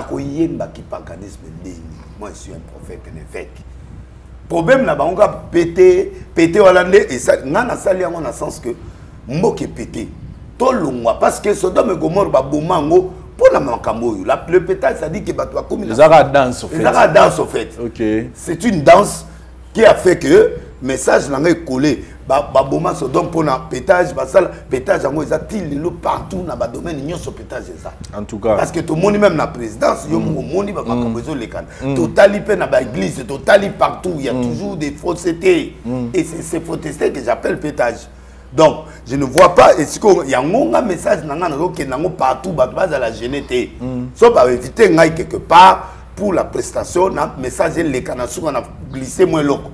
Moi, je suis un prophète, un évêque. Problème là-bas, on va péter Hollandais, et ça, on a sali en sens que, moi qui pété, tout le mois, parce que Sodome et Gomorrhe, Babomango, pour la Mankambo, le pétage, ça dit que tu as commis la danse, au fait. La danse, au fait. Okay. C'est une danse qui a fait que le message n'a pas collé. Baboma Sodome pour un pétage, pétage, ils ont partout dans le domaine, ils ont pétage. En tout cas. Parce que tout le monde, même la présidence, il y a l'église, partout, il y a toujours des faussetés. Et c'est ces faussetés que j'appelle pétage. Donc, je ne vois pas, est-ce qu'il y a un message partout, à la génétique. Sauf à éviter quelque part pour la prestation, un message, les canasous, on a glissé moins loco.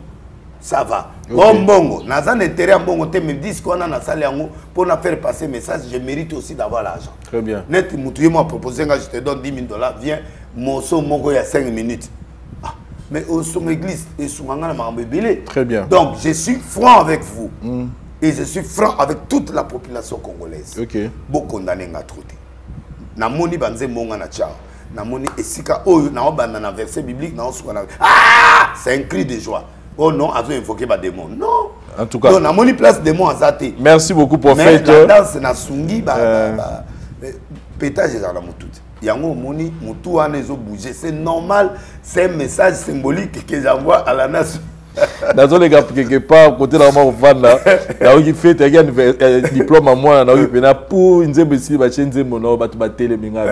Ça va. Okay. Bongo, Nazan intérêt à Bongo, me disent qu'on a un salaire pour faire passer le message, je mérite aussi d'avoir l'argent. Très bien. Net, Moutouye m'a proposé, je te donne 10 000 $, viens, mon son, il y a 5 minutes. Ah, mais au son église, et sous m'a bébé. Très bien. Donc, je suis franc avec vous. Et je suis franc avec toute la population congolaise. Ok. Beaucoup condamné à trouver. Namoni banze monga na tchao. Namoni esika oyo na obanda na verset biblique na osuka na. Ah! C'est un cri de joie. Oh non, ils ont invoqué des démons. Non. En tout cas. Donc, on a place de moi en Zate. Merci beaucoup, prophète. Mais la danse, na sungi, pétage dans la moutoute. Yango moni, moutou a bouger. C'est normal, c'est un message symbolique que j'envoie à la nation. Dans les gars, quelque part, côté de la mort, qui fait un diplôme à moi, pour une zébe ba chaîne zébe non, ba télé minga.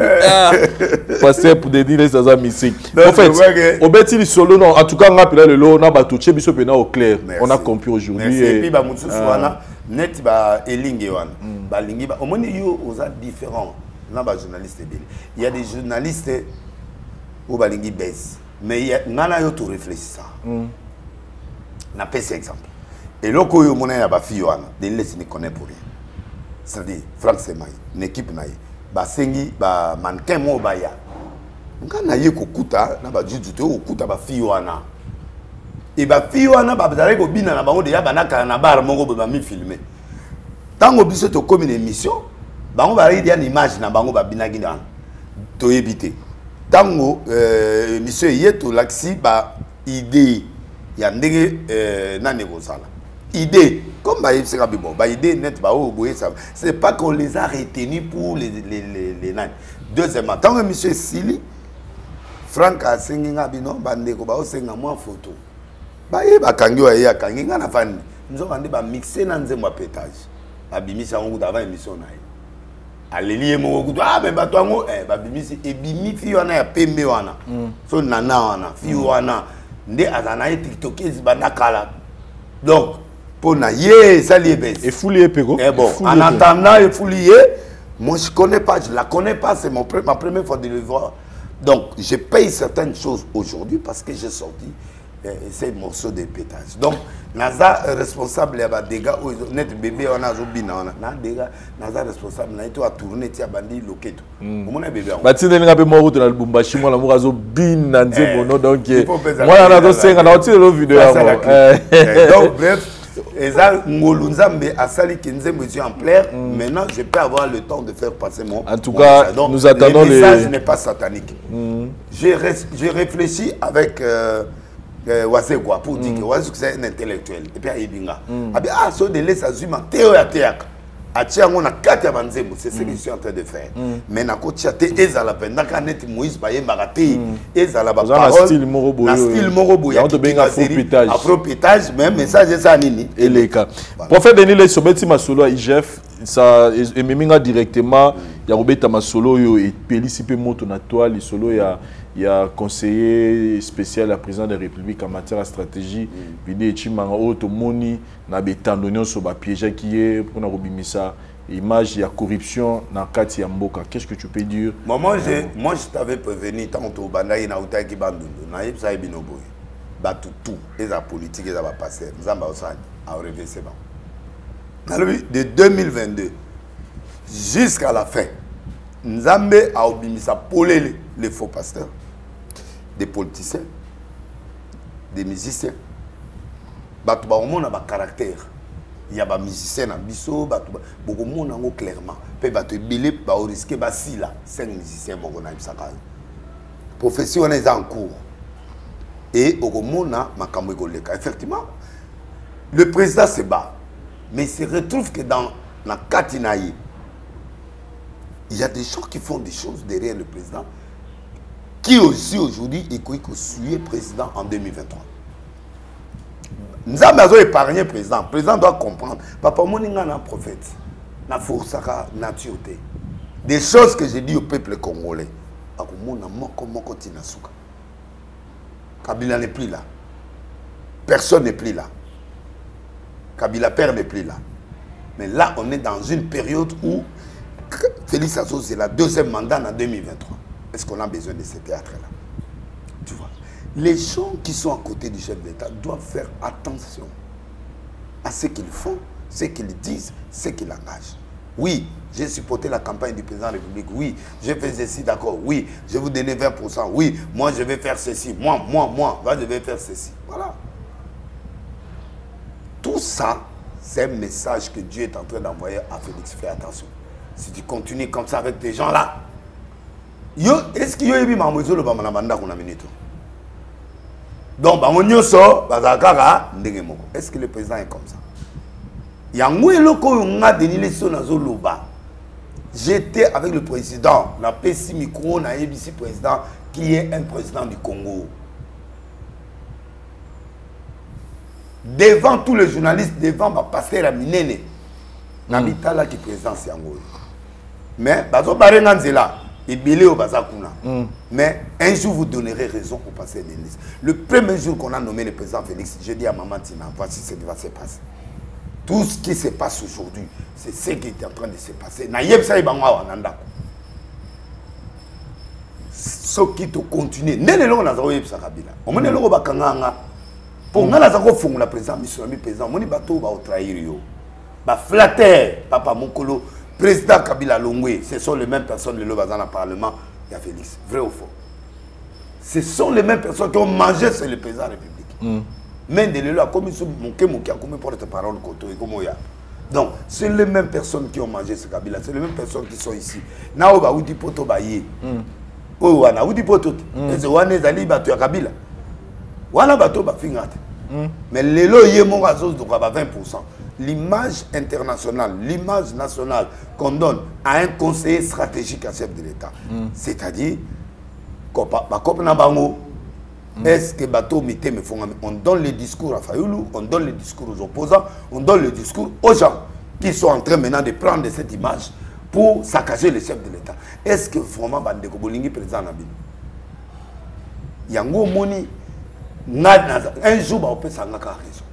Passer pour des dîners sans musique. En fait, au bêtis solo non, en tout cas on a appelé le lot, on a battu biso pena au clair. On a compris aujourd'hui. Et puis ba mutsu soana net ba elingi wana. Ba lingi ba au moins yo aux différents. Là ba journaliste belé. Il y a des journalistes où ba lingi baisse. Mais il y a nana yo tout réfléchir ça. Na pèse exemple. Et là, quand on a des filles, des laissés ne connaissent pour rien. C'est-à-dire, Franck Semaï, une équipe naïe, Sengi, mannequin mo baya. Quand on a eu Kokuta, on a dit que Kokuta ba filles wana. Et ba filles wana ba bazare ko bina na bango de ya banaka na bar mongo ba mi filmer. Tant que biso to comme une émission, bango ba ri une image na bango ba bina gina. To éviter. Tant que monsieur yeto laxi ba idée il y a des idées comme idée net c'est pas qu'on les a retenus pour les nains. Deuxièmement, tant que monsieur Sili Franck a signé bino bandeko ba osenga moi photo ba yeba kangi wa ya kangi ngana fani nous avons ba mixer na nzemba pétage ba bimisa ngo avant émission na ye aleli mo ko ah mais ba to ngo ba bimisi e bimi fi wana ya pembe wana so nana wana fi wana nde azana TikTok ezibandakala donc pour na ye ça lié et foulier pego et bon en attendant et foulier moi je connais pas, je la connais pas, c'est ma première fois de le voir, donc je paye certaines choses aujourd'hui parce que j'ai sorti ces morceaux de pétage. Donc naza responsable ya dégâts net bébé on a zobina on a dégâts naza responsable na ito a tourner tia bandi loketo omona bébé ba tinde nga be moko to na Lubumbashi moi la moko azobina nzembo donc moi na zo senga na otile lo vidéo donc bref Eza ngolu nzambe asali ki nzembo est en plaire. Maintenant je peux avoir le temps de faire passer mon en tout cas donc, nous attendons le message n'est pas satanique. J'ai réfléchi avec Wasegwa pour dire que c'est un intellectuel et puis Ibinga. Ah, so de laisser Zuma Théo ya Théak. Atiango na kati ya banzembo, c'est ce que je suis en train de faire. Mais na kotiate ezala penda kanet Moïse baye mbagate ezala ba parole. Style morobo. Na style morobo ya afro-pétage. Afro-pétage, même message ça nini. Et les cas. Prophète Denis le sobeti masolo à IGF, ça ememinga directement ya robeta masolo yo et pelisipe moto na toile le solo il y a conseiller spécial à président de la République en matière de stratégie. Vidé Chimanga Otomoni na betandonion sur ba piège qui est pour na robimisa image il y a corruption na kati ya mboka. Qu'est-ce que tu peux dire? Moi je t'avais prévenu tantôt bandayi na utaki bandundu na yebsa binoboy. Ba tout et la politique et ça va passer. Nzamba osani a reversé ba. De 2022 jusqu'à la fin, Nzambe a obimisa polé les faux pasteurs, des politiciens, des musiciens. Batu ba omona ba caractère. Il y a des musiciens na biso, batu beaucoup monde ngo clairement. Pe batu belé ba risquer ba si là, 5 musiciens moko na bisaka. Profession est en cours. Et au mona makambo ekoleka. Effectivement, le président se bat. Mais il se retrouve que dans la Katinaï, il y a des gens qui font des choses derrière le président qui aussi aujourd'hui est suivi le président en 2023. Nous avons épargné le président. Le président doit comprendre. Papa, moi, je suis un prophète. Na forçaka nature. Des choses que j'ai dit au peuple congolais. Kabila n'est plus là. Personne n'est plus là. Kabila père n'est plus là. Mais là, on est dans une période où Félix Sassou, c'est la deuxième mandat en 2023. Est-ce qu'on a besoin de ce théâtre-là? Tu vois, les gens qui sont à côté du chef d'État doivent faire attention à ce qu'ils font, ce qu'ils disent, ce qu'ils engagent. Oui, j'ai supporté la campagne du président de la République. Oui, j'ai fait ceci, d'accord. Oui, je vais vous donner 20%. Oui, moi, je vais faire ceci. Moi, je vais faire ceci. Voilà. Tout ça, c'est un message que Dieu est en train d'envoyer à Félix. Fais attention. Si tu continues comme ça avec des gens-là, est-ce qu'il y a eu un peu de minute? Donc, est-ce que le président est comme ça? Yango eloko on a Denis Leso nazo loba. J'étais avec le président, la PC micro na ABC président qui est un président du Congo. Devant tous les journalistes, devant ma pasteur à Minene. Nabita là qui président Yango. Mais bazo barenga nzela ebele o bazakuna. Mais un jour vous donnerez raison au pasteur Denis. Le premier jour qu'on a nommé le président Félix, je dis à Maman Tina, voici ce qui va se passer. Tout ce qui se passe aujourd'hui, c'est ce qui est en train de se passer. Naïeb ça ibangwa wananda. Ce qui te continue. Nene lo na zawo yebisa kabila. Omone lo bakanganga. Pour ngala za ko fungula président Misomi président, moni bato ba trahir yo. Ba flatter papa Mokolo, président Kabila Longwe, ce sont les mêmes personnes le bazan dans le parlement, il y a Félix. Vrai ou faux? Ce sont les mêmes personnes qui ont mangé sur le président de la République. Mais de l'élo a commis ce qui a commis porte-parole côté comme ya. Donc, c'est les mêmes personnes qui ont mangé ce Kabila, c'est les mêmes personnes qui sont ici. Nao ba uti poto ba ye. Oh wana uti poto. Et wana zali bato ya Kabila. Wana bato ba fingate. Mais l'élo ye mon razos de 20%. L'image internationale, l'image nationale qu'on donne à un conseiller stratégique à chef de l'État. C'est-à-dire est-ce que bateau mité me font, on donne les discours à Fayoulou, on donne les discours aux opposants, on donne les discours aux gens qui sont en train maintenant de prendre cette image pour saccager le chef de l'État. Est-ce que vraiment Bandeko Bolingi président Nabino Yango Moni un jour on peut s'en raison.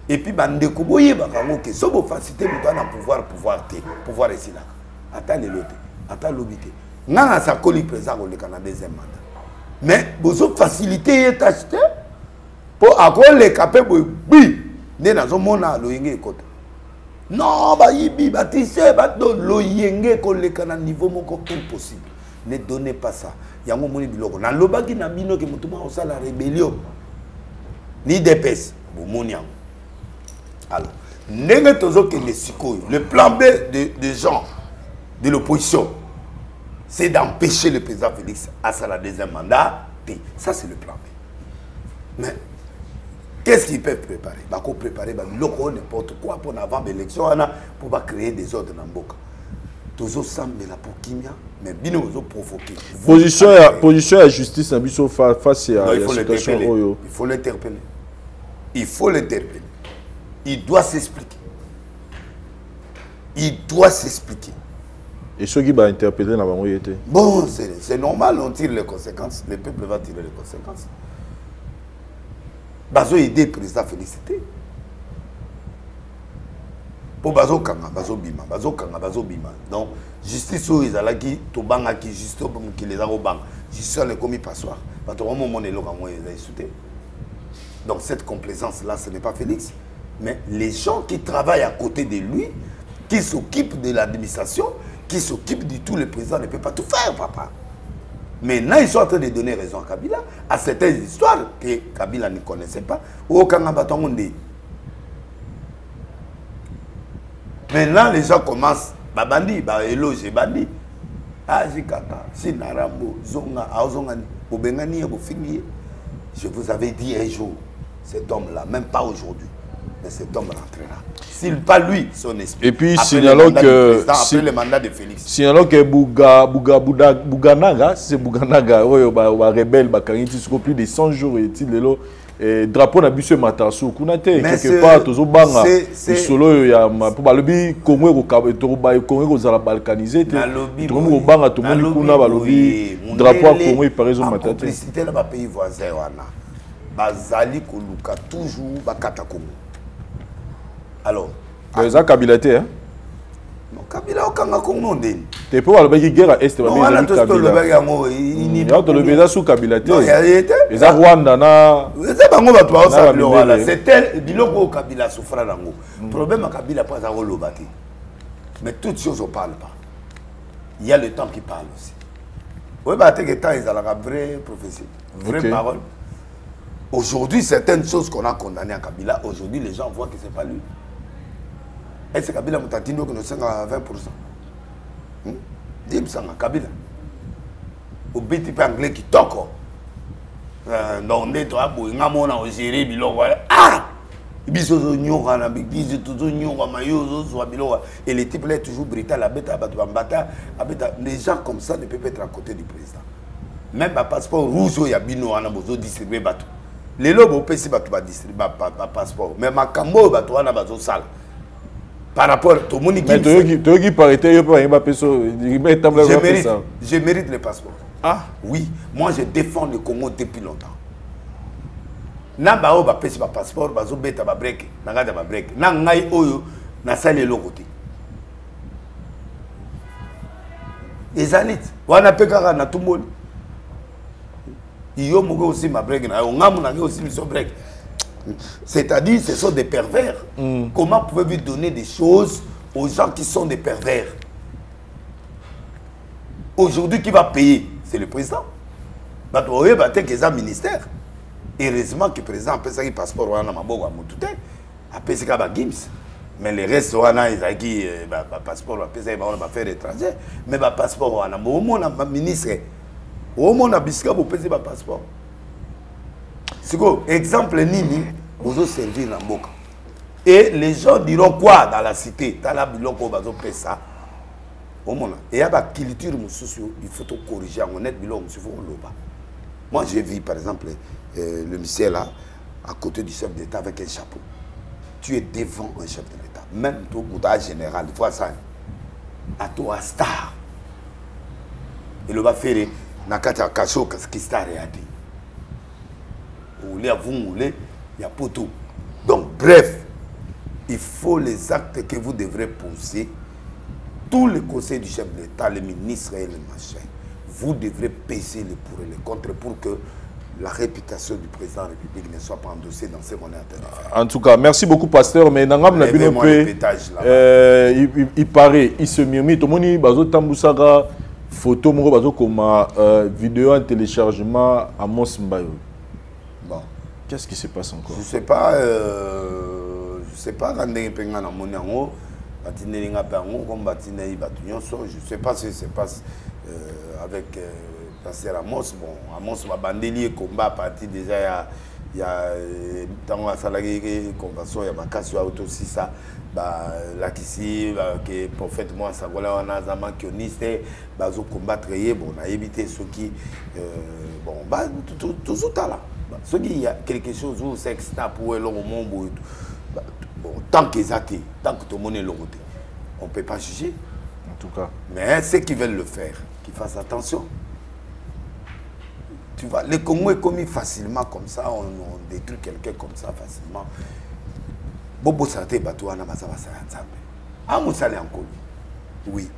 Et puis Bandeko Boye Bakango que so bo facilité nous donne pouvoir ici là. Attends les lotés, attends l'obité. Nana sa coli président au Canada deuxième mandat. Mais vous facilité est acheté pour avoir les capables bi né dans un monde à l'oyenge côté. Non, bah ibi batissé bah do l'oyenge qu'on le canal niveau moko impossible. Ne donnez pas ça. Yango moni biloko. Na lobaki na bino ke mutuma osa la rébellion. Ni dépêche. Bon moni yango. Alors, ndenge tozo ke le sikoyo. Le plan B des gens de l'opposition, c'est d'empêcher le président Félix à sa deuxième mandat. Ça, c'est le plan B. Mais, qu'est-ce qu'ils peuvent préparer? Ils peuvent préparer n'importe quoi pour avant l'élection, pour créer des ordres dans le Boka. Tous ensemble, pour Kimia, mais bien nous provoquer. Position à justice, face à la situation. Il faut l'interpeller. Il faut l'interpeller. Il doit s'expliquer. Il doit s'expliquer. Et ceux qui vont interpréter dans la été. Bon, c'est normal, on tire les conséquences. Le peuple va tirer les conséquences. Bazo aider le président félicité. Pour Bazo Kanga, Bazo Bima, Bazo Kanga, Bazo Bima. Donc, justice où ils allaient qui, Tobanga qui, justice qui les a au banc. Justice les commis passoire. Parce que mon est là, ils ont insulté. Donc, cette complaisance-là, ce n'est pas Félix. Mais les gens qui travaillent à côté de lui, qui s'occupent de l'administration, qui s'occupe de tout, le président ne peut pas tout faire, papa. Maintenant, ils sont en train de donner raison à Kabila, à certaines histoires que Kabila ne connaissait pas. Maintenant, les gens commencent, Babandi, Baéloge, Bandi, Ajikata, Sinarambo, Zonga, Aozongani, Bobengani, Bofingi. Je vous avais dit un jour, cet homme-là, même pas aujourd'hui, mais cet homme rentrera. S'il pas lui, son esprit. Et puis, signalons que après le mandat de Félix. Signalons que Bouganaga, c'est Bouganaga, rebelle, plus de 100 jours, et drapeau n'a bu ce matin sous Kunate, quelque part, tous au banga, et solo, il y a pour le Congo aux balkanisé, tout le monde au banga, tout le monde kuna balobi, drapeau à Congo, par exemple, matin. Complicité là, pays voisin, Bazali Koluka, toujours Bakata Congo. Alors, ça Kabila té hein. Non, Kabila okanga Congo ndeni. T'es pas le mec guerre est ba Kabila. Il le beza sous Kabila té. Non, il y a été. Les Rwanda na. C'est bango ba toi ça le wala. C'était biloko Kabila souffra nango. Problème à Kabila pas à relobati. Mais toutes choses on parle pas. Il y a le temps qui parle aussi. Oui, bah t'es que temps ils a la vraie prophétie, vraie parole. Aujourd'hui, certaines choses qu'on a condamnées à Kabila, aujourd'hui les gens voient que c'est pas lui. Est-ce que Kabila Moutatino que nous sommes à 20%? Dis-moi Kabila. Au BTP anglais qui toque. Donc, on est toi, on a au Géry, ah! biso nyora na biso toujours nyora mayo zo biloko et le type là est toujours brutal la bête bata les gens comme ça ne peuvent pas être à côté du président même ba passeport rouge ya bino ana bozo distribuer bato les lobes au PC bato ba distribuer ba passeport mais makambo bato ana bazo sala par rapport au monique mais toi qui parité yo pas peso je mérite le passeport. Ah oui, moi je défends le Congo depuis longtemps. Na ba o ba pesi ba passeport bazo beta ba break, na gada ba break. Na ngai oyo na sale lo côté. Ezalit, wana pekaka na tumoli. Iyo mogo aussi ma break na ngamu na aussi so break. C'est-à-dire ce sont des pervers. Comment pouvez-vous donner des choses aux gens qui sont des pervers? Aujourd'hui qui va payer? C'est le président. Bah, tu vois, que un ministère. Heureusement que le président a fait ça, passeport, on a appelé ça Gims. Mais le reste, on a qui passeport, on va faire étranger. Mais le passeport, on a un ministre. On a un passeport. C'est quoi? Exemple, Nini, vous avez servi dans Boka. Et les gens diront quoi dans la cité? Dans la biloko, vous avez fait ça. Et il y a une culture, il faut corriger. Moi, j'ai vu, par exemple, le monsieur là, à côté du chef d'État avec un chapeau. Tu es devant un chef de l'État. Même toi, au général, il faut ça. À toi, star. Il va faire Nakata Kacho, qu'est-ce qui s'est arrêté. Vous voulez, il y a pas tout. Donc, bref, il faut les actes que vous devrez poser. Tous les conseils du chef de l'État, les ministres et les machins, vous devrez peser les pour et les contre pour que la réputation du président de la République ne soit pas endossée dans ce qu'on est en train de faire. En tout cas, merci beaucoup, pasteur. Mais Nangam Nabino il paraît, il se murmure. Tout le monde bazo tambusaka photo moko bazo comme vidéo en téléchargement à Mos Mbayo. Bon, qu'est-ce qui se passe encore? Je sais pas quand on penga na moniango. Je ne sais pas ce qui se passe avec Pasteur Amos. Bon, Amos va bandelier combat à partir déjà il y a tant à salarié convention il y a Bakasio auto aussi ça là ici que prophète moi ça voilà on a zaman kioniste bazo combattre bon on a évité ceux qui bon bah tout ça là ceux qui y a quelque chose où c'est que ça pour le moment bon tant qu'ils athées, tant que tout le monde est logoté, on ne peut pas juger. En tout cas. Mais ceux qui veulent le faire, qu'ils fassent attention. Tu vois, le Congo est commis facilement comme ça, on détruit quelqu'un comme ça facilement. Bobo Sate Batouana Masava Sayanzambe. Ah, Moussale encore. Oui.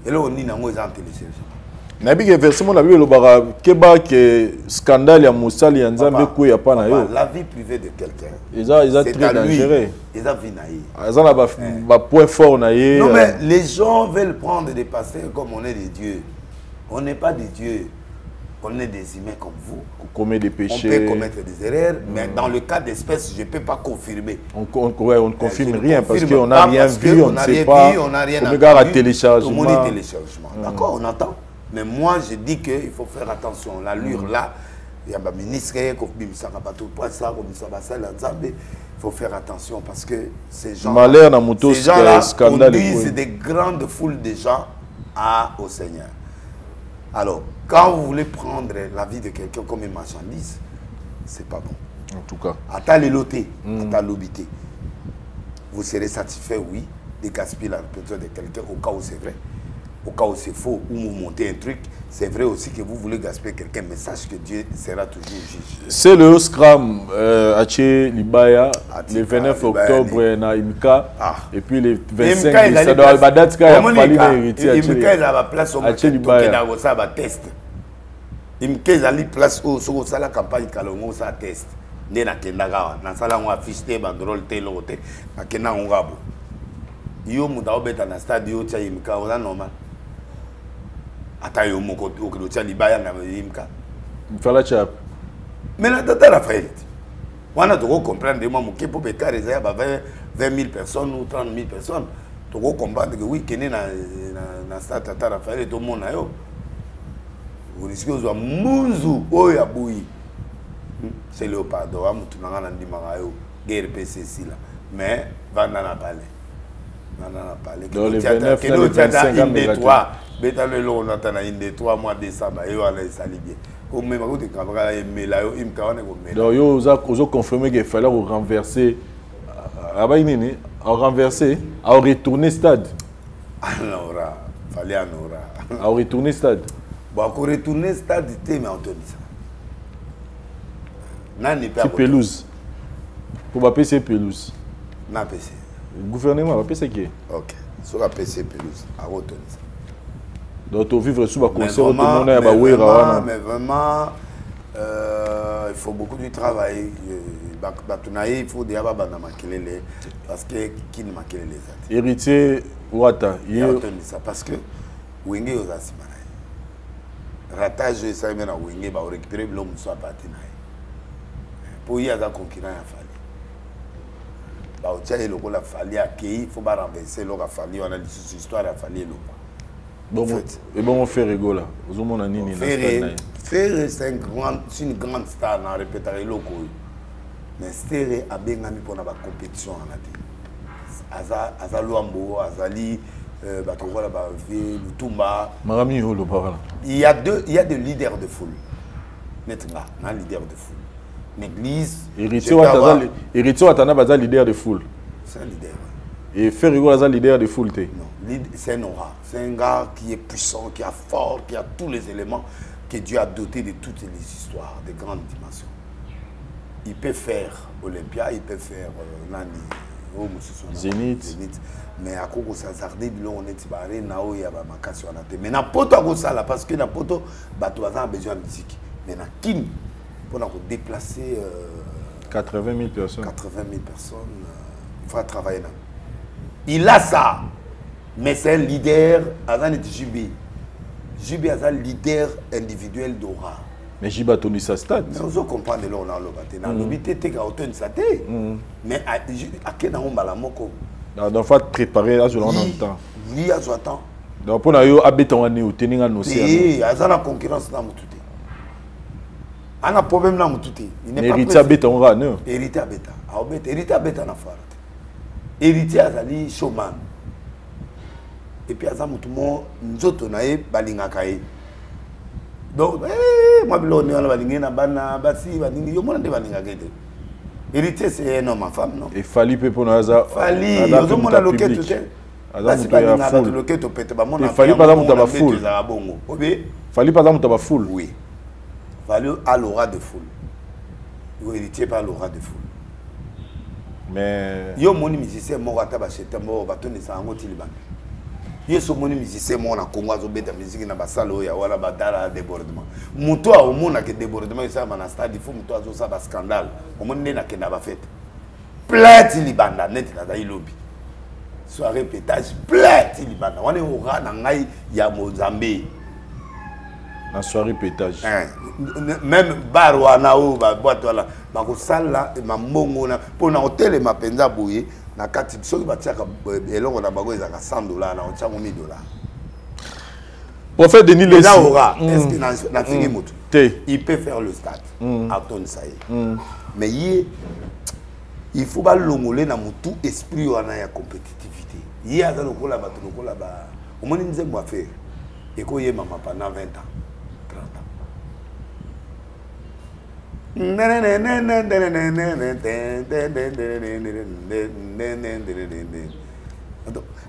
Et là, on est dans les téléchargements. Nabi versement la vie le bara keba que scandale ya Moussali ya Nzambe ko ya pa na yo. La vie privée de quelqu'un. Ils ont très dangereux. Ils ont vu naïe. Ils ont ba point fort naïe. Non mais les gens veulent prendre des pasteurs comme on est des dieux. On n'est pas des dieux. On est des humains comme vous. On commet des péchés. On peut commettre des erreurs, mais dans le cas d'espèce, je ne peux pas confirmer. On ne confirme rien parce qu'on n'a rien vu, on ne sait pas. On n'a rien vu. On regarde le téléchargement. Tout le monde est téléchargement. D'accord, on entend. Mais moi, je dis qu'il faut faire attention. L'allure là, il y a un ministre qui il faut faire attention parce que ces gens-là conduisent des grandes foules de gens au Seigneur. Alors, quand vous voulez prendre la vie de quelqu'un comme une marchandise, c'est pas bon. En tout cas. À l'obité, vous serez satisfait, oui, de gaspiller la réputation de quelqu'un au cas où c'est vrai. Au cas où c'est faux, ou vous montez un truc, c'est vrai aussi que vous voulez gaspiller quelqu'un, mais sache que Dieu sera toujours juge. C'est le Scrum Haché Libaya, le 29 octobre na Imka, et puis le 25 ça doit être date quand il fallait hériter Imka il a la place au Libaya ça va test. Imka il a la place au sur la campagne Kalongo ça test. Né na Kendaga, na sala on affiche te banderole te lote, na Kena ngabo. Yo muta obeta na stade yo cha Imka on a normal. Atayo moko okilo Libaya na Imka. Fala chap. Mais la data Raphaël. On a tout comprendre de moi mon kepo pe carré ya ba 20 000 personnes ou 30 000 personnes. Tu comprendre que oui kene na stade tata Raphaël to mona yo. Vous risquez de munzu oya bouyi. C'est léopard, mutu nanga na ndimaka yo. guerre PCC là. Mais Vanda n'a pas parlé. Dans les 29 et les 25 ans, Beta le long, on attend une des 3 mois de décembre, et on a salé bien. Au même moment, il y a donc, vous avez confirmé qu'il fallait renverser, à renverser, à retourner stade. Anora, fallait Anora. À retourner stade. Bon, pour retourner stade, mais on te dit ça. C'est pelouse. Pour ma PC pelouse. Non, PC. Le gouvernement va PC qui est. Ok. Sur la PC pelouse, à retourner ça. Donc, on vivre sous ma concert, mais vraiment, il faut beaucoup de travail. Il faut déjà parce que qui ne manque les héritier Ouata. Parce que Wenge aux Asimana. Ratage, ça y est, Wenge va récupérer l'homme soit parti. Pour y avoir concurrent, il fallait. Il fallait accueillir, il faut pas renverser l'autre fallait. On a dit histoire, il fallait l'autre. Bon, et bon, on fait rigoler. Ferré, c'est une grande star dans le répétiteur local. Mais Ferré a bien mis pour la compétition en Ati. Azaluambo, Azali, Batogola, Lutumba. Il y a des leaders de foule. Maintenant, un leader de foule. L'église. Héritier Watana Baza leader de foule. C'est un leader. Et Ferrigo Baza leader de foule. Non, c'est un aura. C'est un gars qui est puissant, qui est fort, qui a tous les éléments que Dieu a doté de toutes les histoires, de grandes dimensions. Il peut faire Olympia, il peut faire Nani, Zénith. Mais à quoi ça s'arrête, on est barré, Nao, il y a ma casse. Mais n'importe quoi ça là, parce que n'importe quoi, tu as besoin de musique. Mais na Kim, pour déplacer 80 000 personnes. 80 000 personnes, il faut travailler là. Il a ça, mais c'est un leader, Azan est Jubi. Jubi est un leader individuel d'Aura. Mais Jiba Tony sa stade. Mais on comprend de là, on a l'obité. Dans l'obité, tu as autant de saté. Mais à quel moment on a la moko? Donc, il faut préparer à ce temps. Oui, à ce temps. Donc, pour nous, habitons à nous, tenir à nous. Oui, Azan a concurrence dans tout. On a un problème dans tout. Héritier habitons à nous. Héritier habitants. Héritier habitants à faire. Héritier azali showman. Et puis aza mutumo nzoto na ye balingakaye. Donc moi biloni on balingi na bana basi balingi yo mona de balingakaye. Héritier c'est un homme en femme non. Et Fali pe pona aza. Fali yo mona loquet tout est. Aza muto ya full. Loquet to pete ba mona. Fali pas muto ba full. Fali pas muto ba full. Oui. Fali à l'aura de foule. Héritier pas l'aura de foule. Mais yo moni musicien mo ata ba cheta mo batoni sa ngo tilibana yo so moni musicien mo na Congo azo beta musique na basalo ya wala badala débordement muto a omona ke débordement ça na stade il faut muto azo sa ba scandale omoni na kenda ba fête plein tilibana net na dai lobby soirée pétage plein tilibana wana ora na ngai ya Mozambique en soirée pétage. Même Barwana ou boîte voilà, ma sala et ma mongona pour na hôtel ma penza bouye na kati soki batiaka eloko na bango ezaka $100 na otyango $1000. Prophète Denis Lessi. Est-ce que na fini moto? Il peut faire le stade. Aton ça y est. Mais il faut pas longoler na mutu esprit wana ya compétitivité. Il y a dans le cola ba to cola ba. Au moins nous aimons faire. Et ko yé maman pendant 20 ans.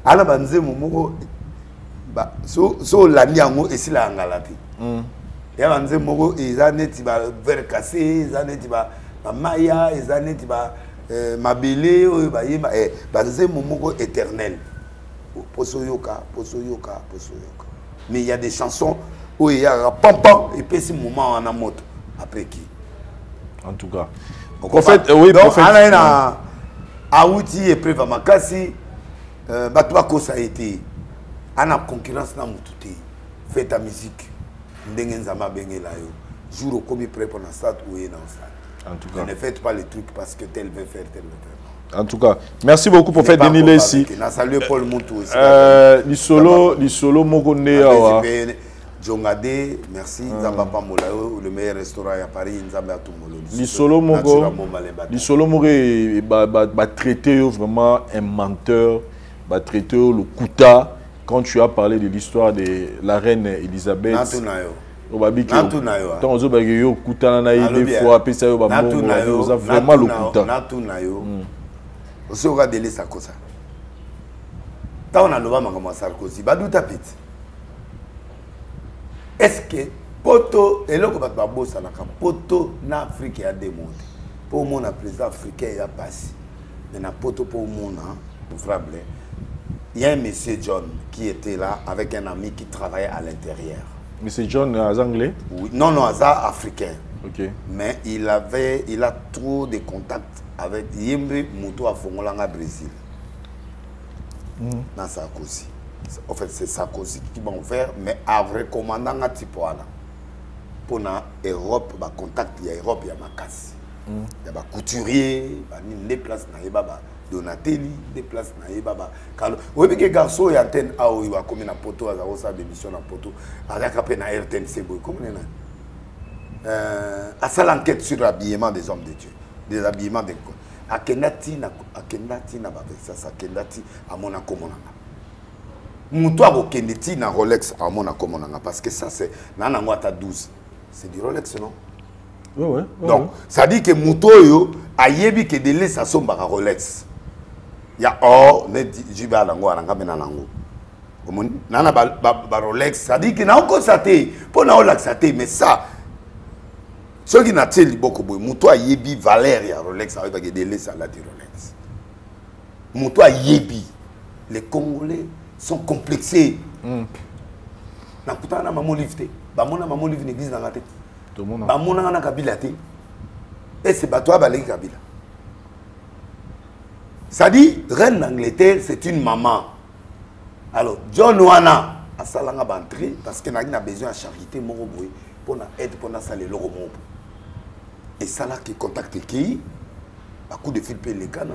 ala banze moko ba so la niango esila ngalati ya banze moko ezaneti ba ver cassé ezaneti ba maya ezaneti ba mabele oyo ba yeba banze moko éternel posoyoka. Mais il y a des chansons où il y a pam pam et puis ce moment en a moto après qui en tout cas. En fait, oui, donc, on a Aouti et Préva Makasi, Batouako ça a été. On a concurrence dans Moutouté. Fais ta musique. Ndengenzama Bengela yo. Jour au commis prêt pour la stade ou est dans le stade. En tout cas. Ne faites pas les trucs parce que tel veut faire, tel veut faire. En tout cas, merci beaucoup pour faire Denis Lessi. On a salué Paul Moutou aussi. Lisolo Mogonde. Jongade, merci. Nzamba Pamolayo, le meilleur restaurant à Paris, Nzamba Atumolo. Lisolo Mogo, Lisolo Mogo va traiter vraiment un menteur, va traiter le Kouta. Quand tu as parlé de l'histoire de la reine Elisabeth. Natunayo. Natunayo. Tant aux autres, il y a Kouta, des fois, puis ça y a vraiment le Kouta. Natunayo. Aussi, on va délaisser ça comme ça. Tant on a le bas, comme Sarkozy, Badou tapit. Est-ce que poto et là que babo ça na poto na Afrique a démonté pour mon président africain il a passé mais na poto pour mon ouvrable il y a un monsieur John qui était là avec un ami qui travaillait à l'intérieur. Monsieur John anglais? Oui, non africain. OK. Mais il a trop de contacts avec Yembe Muto à Fongolanga Brésil. Dans Sarkozy. En fait, c'est Sarkozy qui m'a ouvert, mais à recommandant un type pour l'Europe, il y a contact, il y a Europe, il y a ma casse. Il y a des couturiers, des places dans Donatelli, des places dans vous voyez que les garçons, il y a antenne à où il va comme une poteau, il y a des missions dans poteau, il y a un RTNC, comme on a ça l'enquête sur l'habillement des hommes de Dieu, des habillements des corps. À Kendati, n'a pas fait ça, Kendati, à Monaco, Moutoua Kendeti na Rolex à Monaco parce que ça c'est Nanangwata 12. C'est du Rolex non? Oui. Donc ça dit que Moutoyo a yebi que de laisser son bar Rolex. Il y a or ne jiba lango aranga menanango. Nana ba Rolex ça dit que na constaté pour na olaxaté mais ça ceux qui n'attendent beaucoup boy Moutoua yebi valeur ya Rolex avec que de laisser la du Rolex. Moutoua yebi les Congolais sont complexés. Nakutana maman livre, bamona maman livre n'existe dans la tête. Bamona na kabila té. Et c'est bateau balé kabila. Ça dit reine d'Angleterre, c'est une maman. Alors John Wana a salanga bantré parce que n'a besoin de charité moroboy pour na aide pour na saler loro mobo. Et ça là qui contacte qui à coup de fil les cana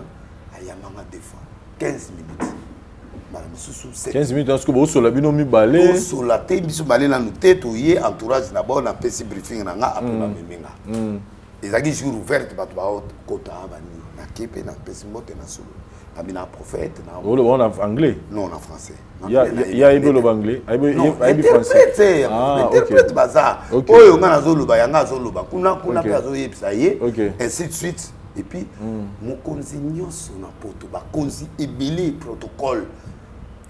ayamanga des fois 15 minutes. 15 minutes, est-ce que vous avez mis balé? Sur la tête, vous avez mis tête, entourage d'abord, on a fait briefing, on a appelé la méminga. Les aguilles jours ouverts, tu vas kota na kepe na pesi mote na solo. Abina prophète na. On a anglais? Non, en français. Il y a le anglais. Interprète, interprète bazar. Oyo nga nazoluba yanga zoluba. Kuna pe azoyebisa ye. Ainsi de suite. Et puis mokonzi nyonso na poto ba konzi ebele protocole.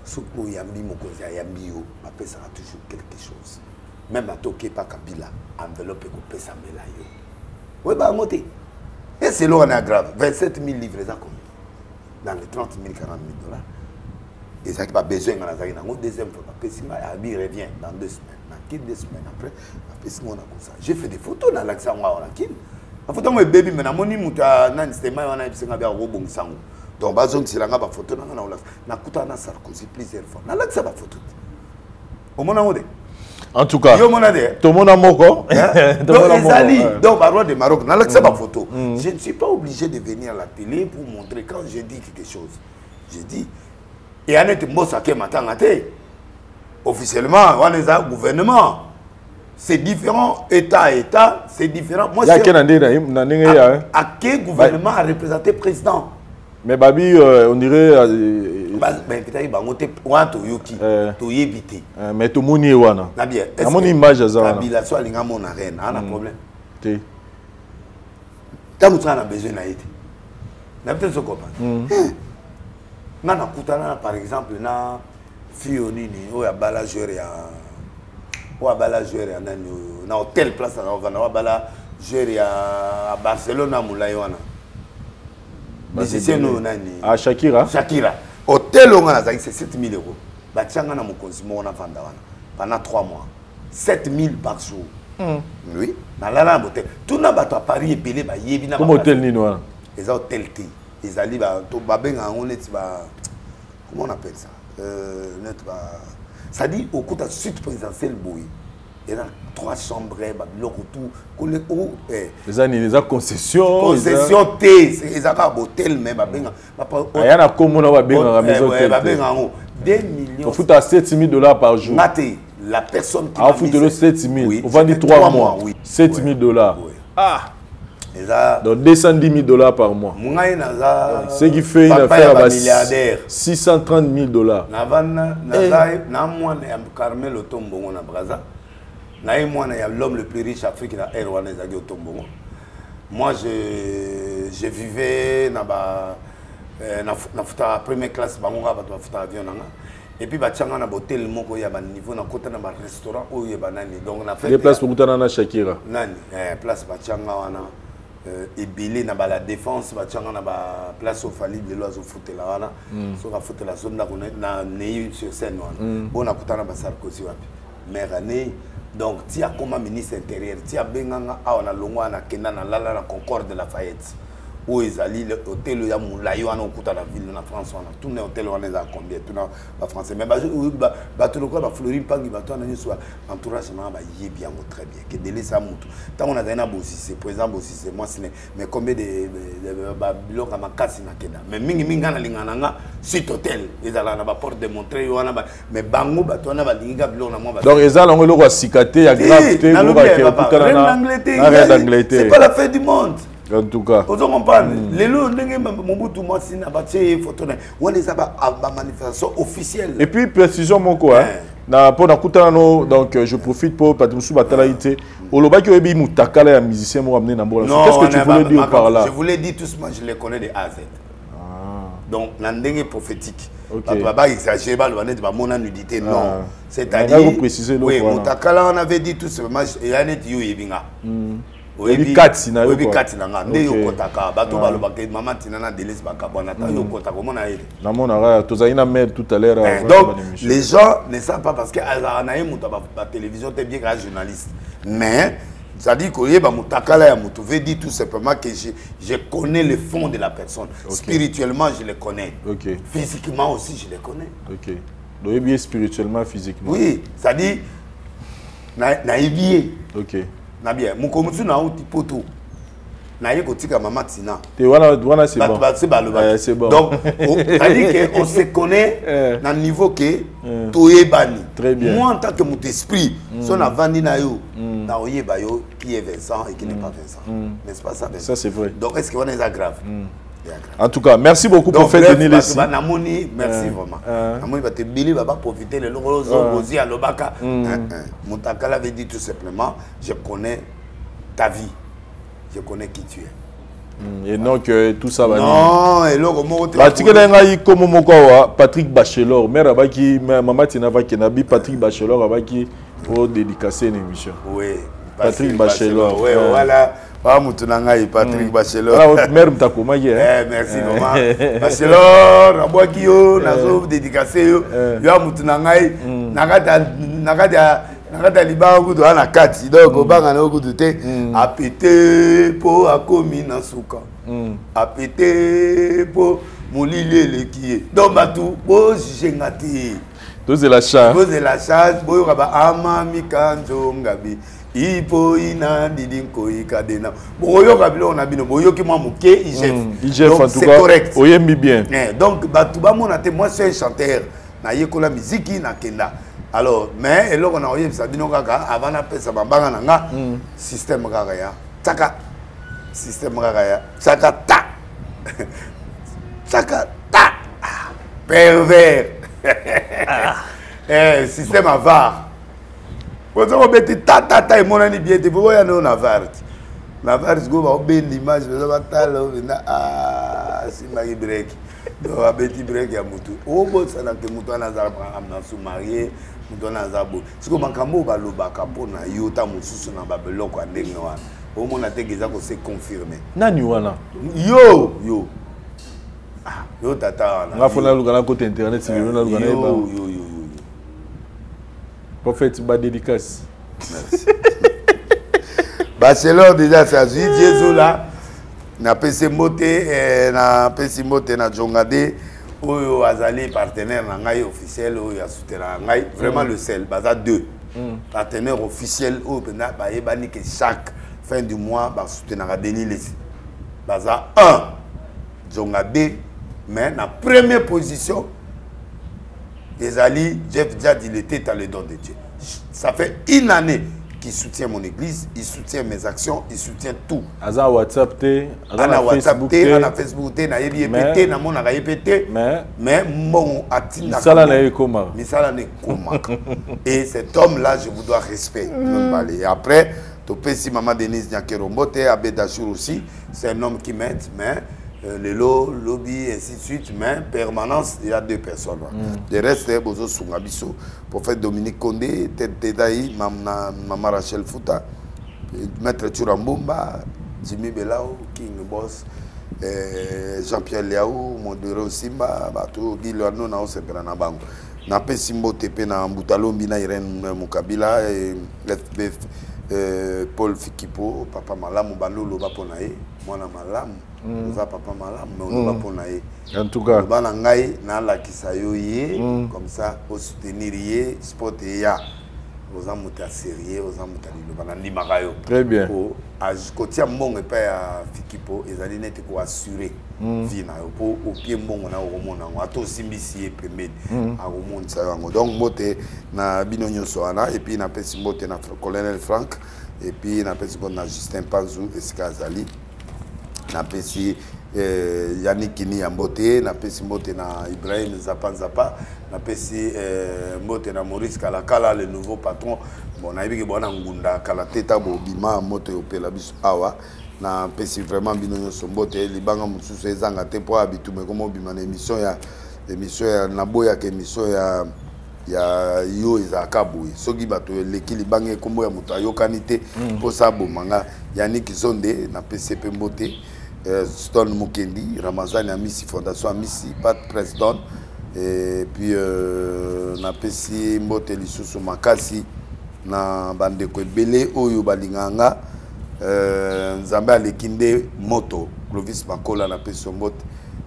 Ce que yambi mokonzi yambi yo, après ça toujours quelque chose. Même à toquer pas Kabila, enveloppe ko pesa melayo. Oui bah monter. Et c'est là on est grave. 27 000 livres ça combien? Dans les 30 000 40 000 dollars. Et ça qui pas besoin dans la zone. Dans deuxième fois, Pessima Abi revient dans 2 semaines. Dans 2 semaines après, Pessima on a comme ça. J'ai fait des photos dans l'accent on a kin. La photo moi baby mais na moni muta nan sistema on a bisenga bia robong sango. Donc bazong silanga ba photo na na na kuta na Sarkozy plusieurs fois. Na laksa ba photo. Au mona ngode. En tout cas, yo mona de. To mona moko. Donc baroi de Maroc na laksa ba photo. Je ne suis pas obligé de venir à la télé pour montrer quand je dis quelque chose. Je dis et Annette Mbossa ke matanga te. Officiellement, on est un gouvernement. C'est différent, État, c'est différent. Moi, à quel gouvernement a représenté le président? Mais Babi, on dirait. Mais tout le monde est là. Il y a une image à ça. Il y a un problème. Tant que tu as besoin d'aide. Tu as besoin de comprendre. Par exemple, na Fionini, ou à Balajeur, ou à Balajeur, na hôtel place à Balajeur à Barcelone, à Moulaïwana. À Shakira. Shakira. Hôtel, c'est 7 000 euros. Batianga na Mokonzimo, on a vendu pendant 3 mois. 7 000 par jour. Oui. Dans la hôtel. Tout le monde à Paris est payé. Comme hôtel Ninois. Les hôtels T. Les alliés, comment on appelle ça? Ça dit au coup de la suite présidentielle, il y a 3 chambres, les années, les concessions. Concession T, ils ont hôtel même. Il y a comme on a 2 millions. Il faut à 7 000 $ par jour. la personne qui m'a mis... 7 000. Oui, on va dire 3 mois. Oui. 7 000 $. Oui. Ah. Et ça, donc 210 000 $. Par mois. Ce qui fait une affaire à 630 000 $. Carmel Otombongo na Braza. L'homme le plus riche d'Afrique, Erwanezagi Otombongo. Moi, je vivais dans la première classe, et puis il y a un hôtel, il y a un niveau, il y a un restaurant, il y a un des places pour Goutanana Shakira. Place et Billy na la défense na place au Falib de l'oiseau foot là so ka foot la zone na nei sur scène bon na kutana ba Sarkozy wapi maire année donc ti a comme ministre intérieur ti a benganga na longwa na kenda na lala na Concorde de Lafayette où ezali le hôtel ya mulayo na okuta la ville na France wana tout les hôtels wana za combien tout na ba français mais ba tout le quoi ba Florine Pangi ba to na ni soit entourage na ba yebi yango très bien que délai ça mutu tant on a zaina bossi c'est par exemple aussi c'est moi c'est mais combien de ba biloko ma kasi na kenda mais mingi na lingana nga site hôtel ezala na ba porte de montrer wana ba mais bango ba to na ba linga biloko na moi donc ezala ngo loko sikate ya gravité ko ba ke okutana na Angleterre c'est pas la fin du monde. En tout cas, vous comprenez. Les lots, Mobutu Mwasi n'a pas de photo. On les a pas manifestation officielle. Et puis précision mon quoi. Na pour na kutano donc je profite pour Patrice Batalaïté. Oloba qui obi mutakala ya musicien mo amener na mbola. Qu'est-ce que tu voulais dire par là? Je voulais dire tout ça, je les connais de A à Z. Donc l'andenge prophétique. Papa exagère pas le vanet ba mon nudité non. C'est-à-dire oui, mutakala on avait dit tout ça, il y a net yo yebinga. Oyebi kati na yo nga nde yo kotaka bato baloba ke maman tinana délice bakabona ta yo kotaka mona ele na mona ra tozalina mère tout à l'heure donc les gens ne savent pas parce que na ye muta ba télévision te bien que journaliste mais ça dit que yeba mutakala ya mutu veut dire tout simplement que je connais le fond de la personne. Spirituellement je le connais. Physiquement aussi je le connais. Donc bien spirituellement physiquement. Oui, ça dit na yebié. Na bien mukomutu na uti poto na ye kotika mama tina te wana c'est bon c'est bon donc ça dit que on se connaît na niveau que toyebani. Très bien. Moi en tant que mon esprit son avandi na yo na oyeba yo qui est Vincent et qui n'est pas Vincent, n'est-ce pas ça? Ça c'est vrai. Donc est-ce que on est grave? En tout cas, merci beaucoup pour faire tenir les signes. Merci vraiment. Namoni va te bili va profiter le logo Rosi à Lobaka. Mutakala avait dit tout simplement, je connais ta vie. Je connais qui tu es. Et non que tout ça va. Non, et logo mo te. Batikela ngai comme moko wa Patrick Bachelor, mère abaki maman tina va kenabi Patrick Bachelor abaki pour dédicacer une émission. Oui, Patrick Bachelor. Oui, voilà. Ah, Moutounangaï, Patrick Bachelor. Ah, mère Mtakoma, merci, maman. Bachelor, Rabouakio, Nazo, dédicacé, Yo, Moutounangaï, Nagata Liba, Goudou, Anakati, donc, au bang, au Goudou, a pété pour a commis dans Souka. A pété pour Moulili, le qui est. Donc, Batou, Bo, Jengati. Vous la charge. Vous la charge, Bo, Raba, Ama, Mikanjo, Ngabi. Ipo ina didinko ikadena boyo kabilo on a bino boyo ki moi muke IGF en tout cas correct oyembi bien donc batuba mona te moi c'est un chanteur na yekola musique na kenda alors mais eloko na oyembi sa bino kaka avant na pesa bambanga nanga système kaka ya tsaka système kaka ya tsaka ta tsaka ta pervers système avare. Quand on met tata et mon ami bien, tu vois, il y a Navarre. Navarre, je vais obéir l'image, je vais c'est Marie Break. Donc, petit break, il y a Moutou. Oh, bon, ça n'a que Moutou a marié, Moutou a Nazabo. C'est comme un camo, le bacapo, na yota, Moussou, na babelo, quoi, n'engnoa. Au moins, on a été confirmé. Naniwana. Yo. Yo, tata. On a fait la côté internet, c'est yo. Prophète, ma dédicace. Merci. Bachelor déjà, ça dit Jésus là. Na PC Moté, na PC Moté, na Jongade, où Azali partenaire na ngai officiel, où ya soutera ngai vraiment le sel. Baza 2 partenaires officiels, où bena ba yebani que chaque fin du mois ba soutenara Denis Lessi. Baza 1 Jongade, mais na première position. Ezali, Jeff Diad, il était dans le don de Dieu. ça fait une année qu'il soutient mon église, il soutient mes actions, il soutient tout. Aza WhatsApp té, Aza WhatsApp té, ana Facebook té, na yebi epété, na mona ga epété. Mais mon atina. Misala na ekoma. Misala na ekoma. Et cet homme-là, je vous dois respect. Et après, Topesi Maman Denise Nyakerombote, Abedachur aussi, c'est un homme qui m'aide, mais le lobby, ainsi de suite, mais permanence, il y a 2 personnes. Le reste, c'est Bozo Sungabiso, prophète Dominique Condé, Ted Tedaï, Maman Rachel Fouta, Maître Turambumba, Jimmy Belao, King Boss, Jean-Pierre Liaou, Mondero Simba, Bato, Guilherme Nao, Seperana Bango. Napé Simbo Tepe, na Mbutalombi, na Irène Moukabila, et Paul Fikipo, Papa Malam, Balolo, Baponae, Mwana Malam. Nous avons papa malade, mais on va pas naïe. En tout cas, on va naïe, na la kisayoye, comme ça, au soutenir yé, sport ya, aux amours sérieux, aux amours le banani marayo. Très bien. À côté mon et pas à Fikipo, les alliés n'étaient quoi assurés. Vina, au pied mon on a au monde, on a tous imbéciles premier, à au monde ça. Donc moté na binonyo soana et puis na pesi moté na colonel Frank et puis na pesi bon na Justin Panzou et Skazali. Napesi Yannick Kini Yambote, napesi Mbote na Ibrahim Zapanzapa, napesi Mbote na Maurice Kalakala, le nouveau patron. Bon, na ibiki bona ngunda kalateta bo bima moto opela biso awa. Napesi vraiment binonyo sombote libanga mususu ezanga te po abitume komo bima na émission ya naboya ke émission ya yo ezaka boye soki bato leki libanga kombo ya moto ayokani te po sa bomanga Yannick Zonde napesi pe Mbote. Stone Mukendi, Ramazani Amissi, Fondation Amissi, Pat Preston, et puis na pesi Mbote Lisusu Makasi, na bandeko ebele oyo balinganga, Nzambe Alekinde Moto, Clovis Makola na pesi Mbote,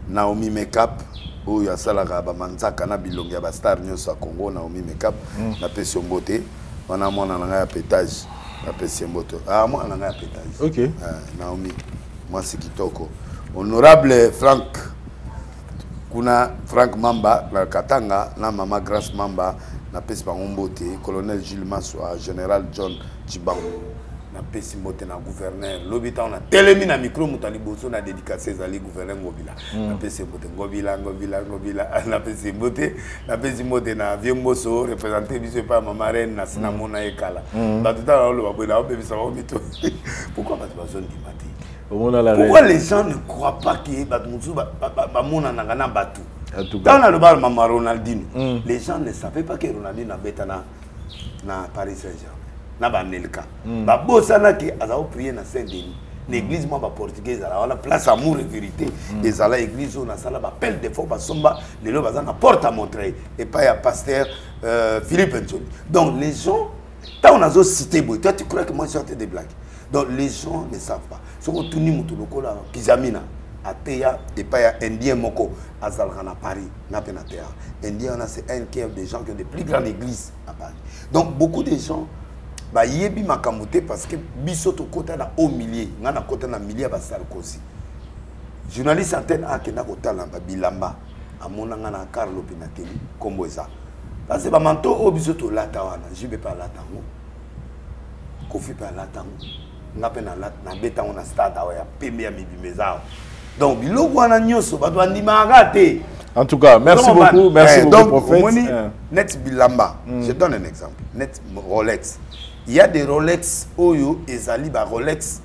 Naomi Makeup, oyo asalaka ba manzaka na bilongi ya ba star nyonso ya Congo, Naomi Makeup, na pesi Mbote, wana mwana nanga ya pétage, na pesi Mbote. Ah mwana nanga ya pétage. OK. Naomi. Moi c'est Kitoko. Honorable Frank kuna Frank Mamba na Katanga na Mama Grace Mamba na pesi Mbote, colonel Gilles Maswa, général John Chibango na pesi Mbote na gouverneur lobita on a telemi na micro mutali boso na dédicace ezali gouverneur Ngobila na pesi Mbote Ngobila na pesi Mbote na vieux Mboso représenté biso par Mama Reine na sina mona ekala batuta na lo babona obebisa ba mito pourquoi pas besoin de matin. Pourquoi les gens ne croient pas que dans le bar Maman Ronaldinho, les gens ne savaient pas que Ronaldinho a bêta na Paris Saint-Germain. Na Banelka. Ba bosana ki azao prier na Saint-Denis. L'église moi ba portugaise ala la place amour et vérité. Les ala église on a sala ba pelle de fois ba somba les lo bazana porte à montrer et pas ya pasteur Philippe Nchoni. Donc les gens tant on a cité boy, toi tu crois que moi j'ai des blagues. Donc les gens ne savent pas. Ce qu'on tourne mutuloko là, Kizamina, Ateya et pas ya Indien Moko, Azalgana Paris, Napenatea. Indien c'est un qui est des gens qui ont des plus grandes églises à Paris. Donc beaucoup de gens, bah yebi makamote parce que bisoto côté na au millier, ngana côté na millier ba Sarkozy. Journaliste antenne a kena kota lamba bilamba, amona ngana Carlo Pinateli, kombo ça. Parce que ba manto o bisoto lata wana, jibe pas lata ngo. Kofi pas lata ngo. Na beta on a stade ya pembe ya mibimeza. Donc biloko wana nyoso bato andima ngate. En tout cas, merci beaucoup, donc, prophète. Net bilamba. Je donne un exemple. Net Rolex. Il y a des Rolex Oyo et Zaliba Rolex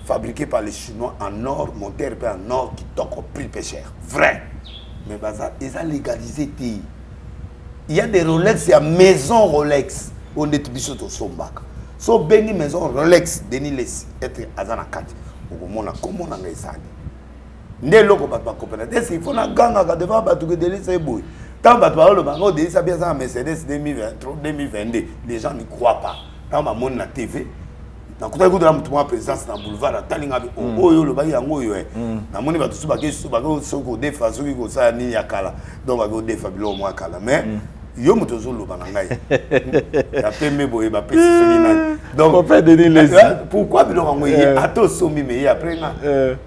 fabriqués par les Chinois en or, montés en or qui toquent au prix peu cher. Vrai. Mais ils ont légalisé. Il y a des Rolex, il y a maison Rolex. On est biso to sombaka. So bengi maison Rolex Denis Lessi être azana 4 okomona comment na ngai nde loko bato ba coopérative il faut na ganga ka devant bato que Denis c'est boy tant bato ba lo bango Denis ça bien ça Mercedes 2023 2022 les gens ne croient pas tant ba monde na TV na kota ko de la mutuwa présence na boulevard atalinga bi oyo lo ba yango yo na moni bato su ba ke su ba ko soko defa su ko sa ni yakala donc ba ko defa bilo mo akala mais yo moto zolo banangai ya pembe boye ba préciser nani donc on fait Denis Lesi pourquoi biloko ngo yi ato sombi mais après nga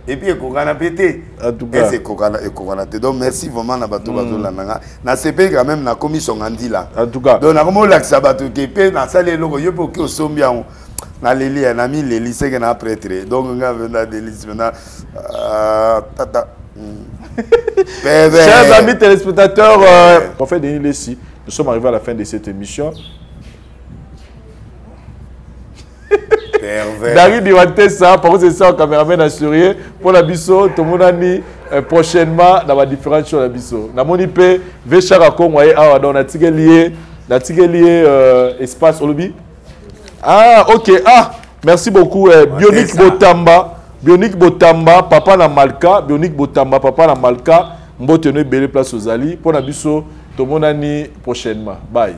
et puis kokana pété en tout cas c'est kokana te donc merci vraiment na bato bazola nanga na CP quand même na commission ngandi là en tout cas donc na komo lakisa bato ke pe na sale loko yo po ke sombi yango na leli na mi leli c'est que na prêtre donc nga venda délice maintenant tata chers amis téléspectateurs on fait Denis Lesi. Nous sommes arrivés à la fin de cette émission. Dari Diwantesa, par contre, c'est ça, caméraman assuré. Pour la biso, tout le monde a mis prochainement dans les différentes choses. La biso. Namoni pe, Véchara Kongwaye, on a tigé espace au lobby. Ah, ok. Ah, merci beaucoup. Bionic Botamba, papa na Malka. Bionic Botamba, papa na Malka. Mboteno belle place aux Ali. Pour la biso. Tout le monde a prochainement. Bye.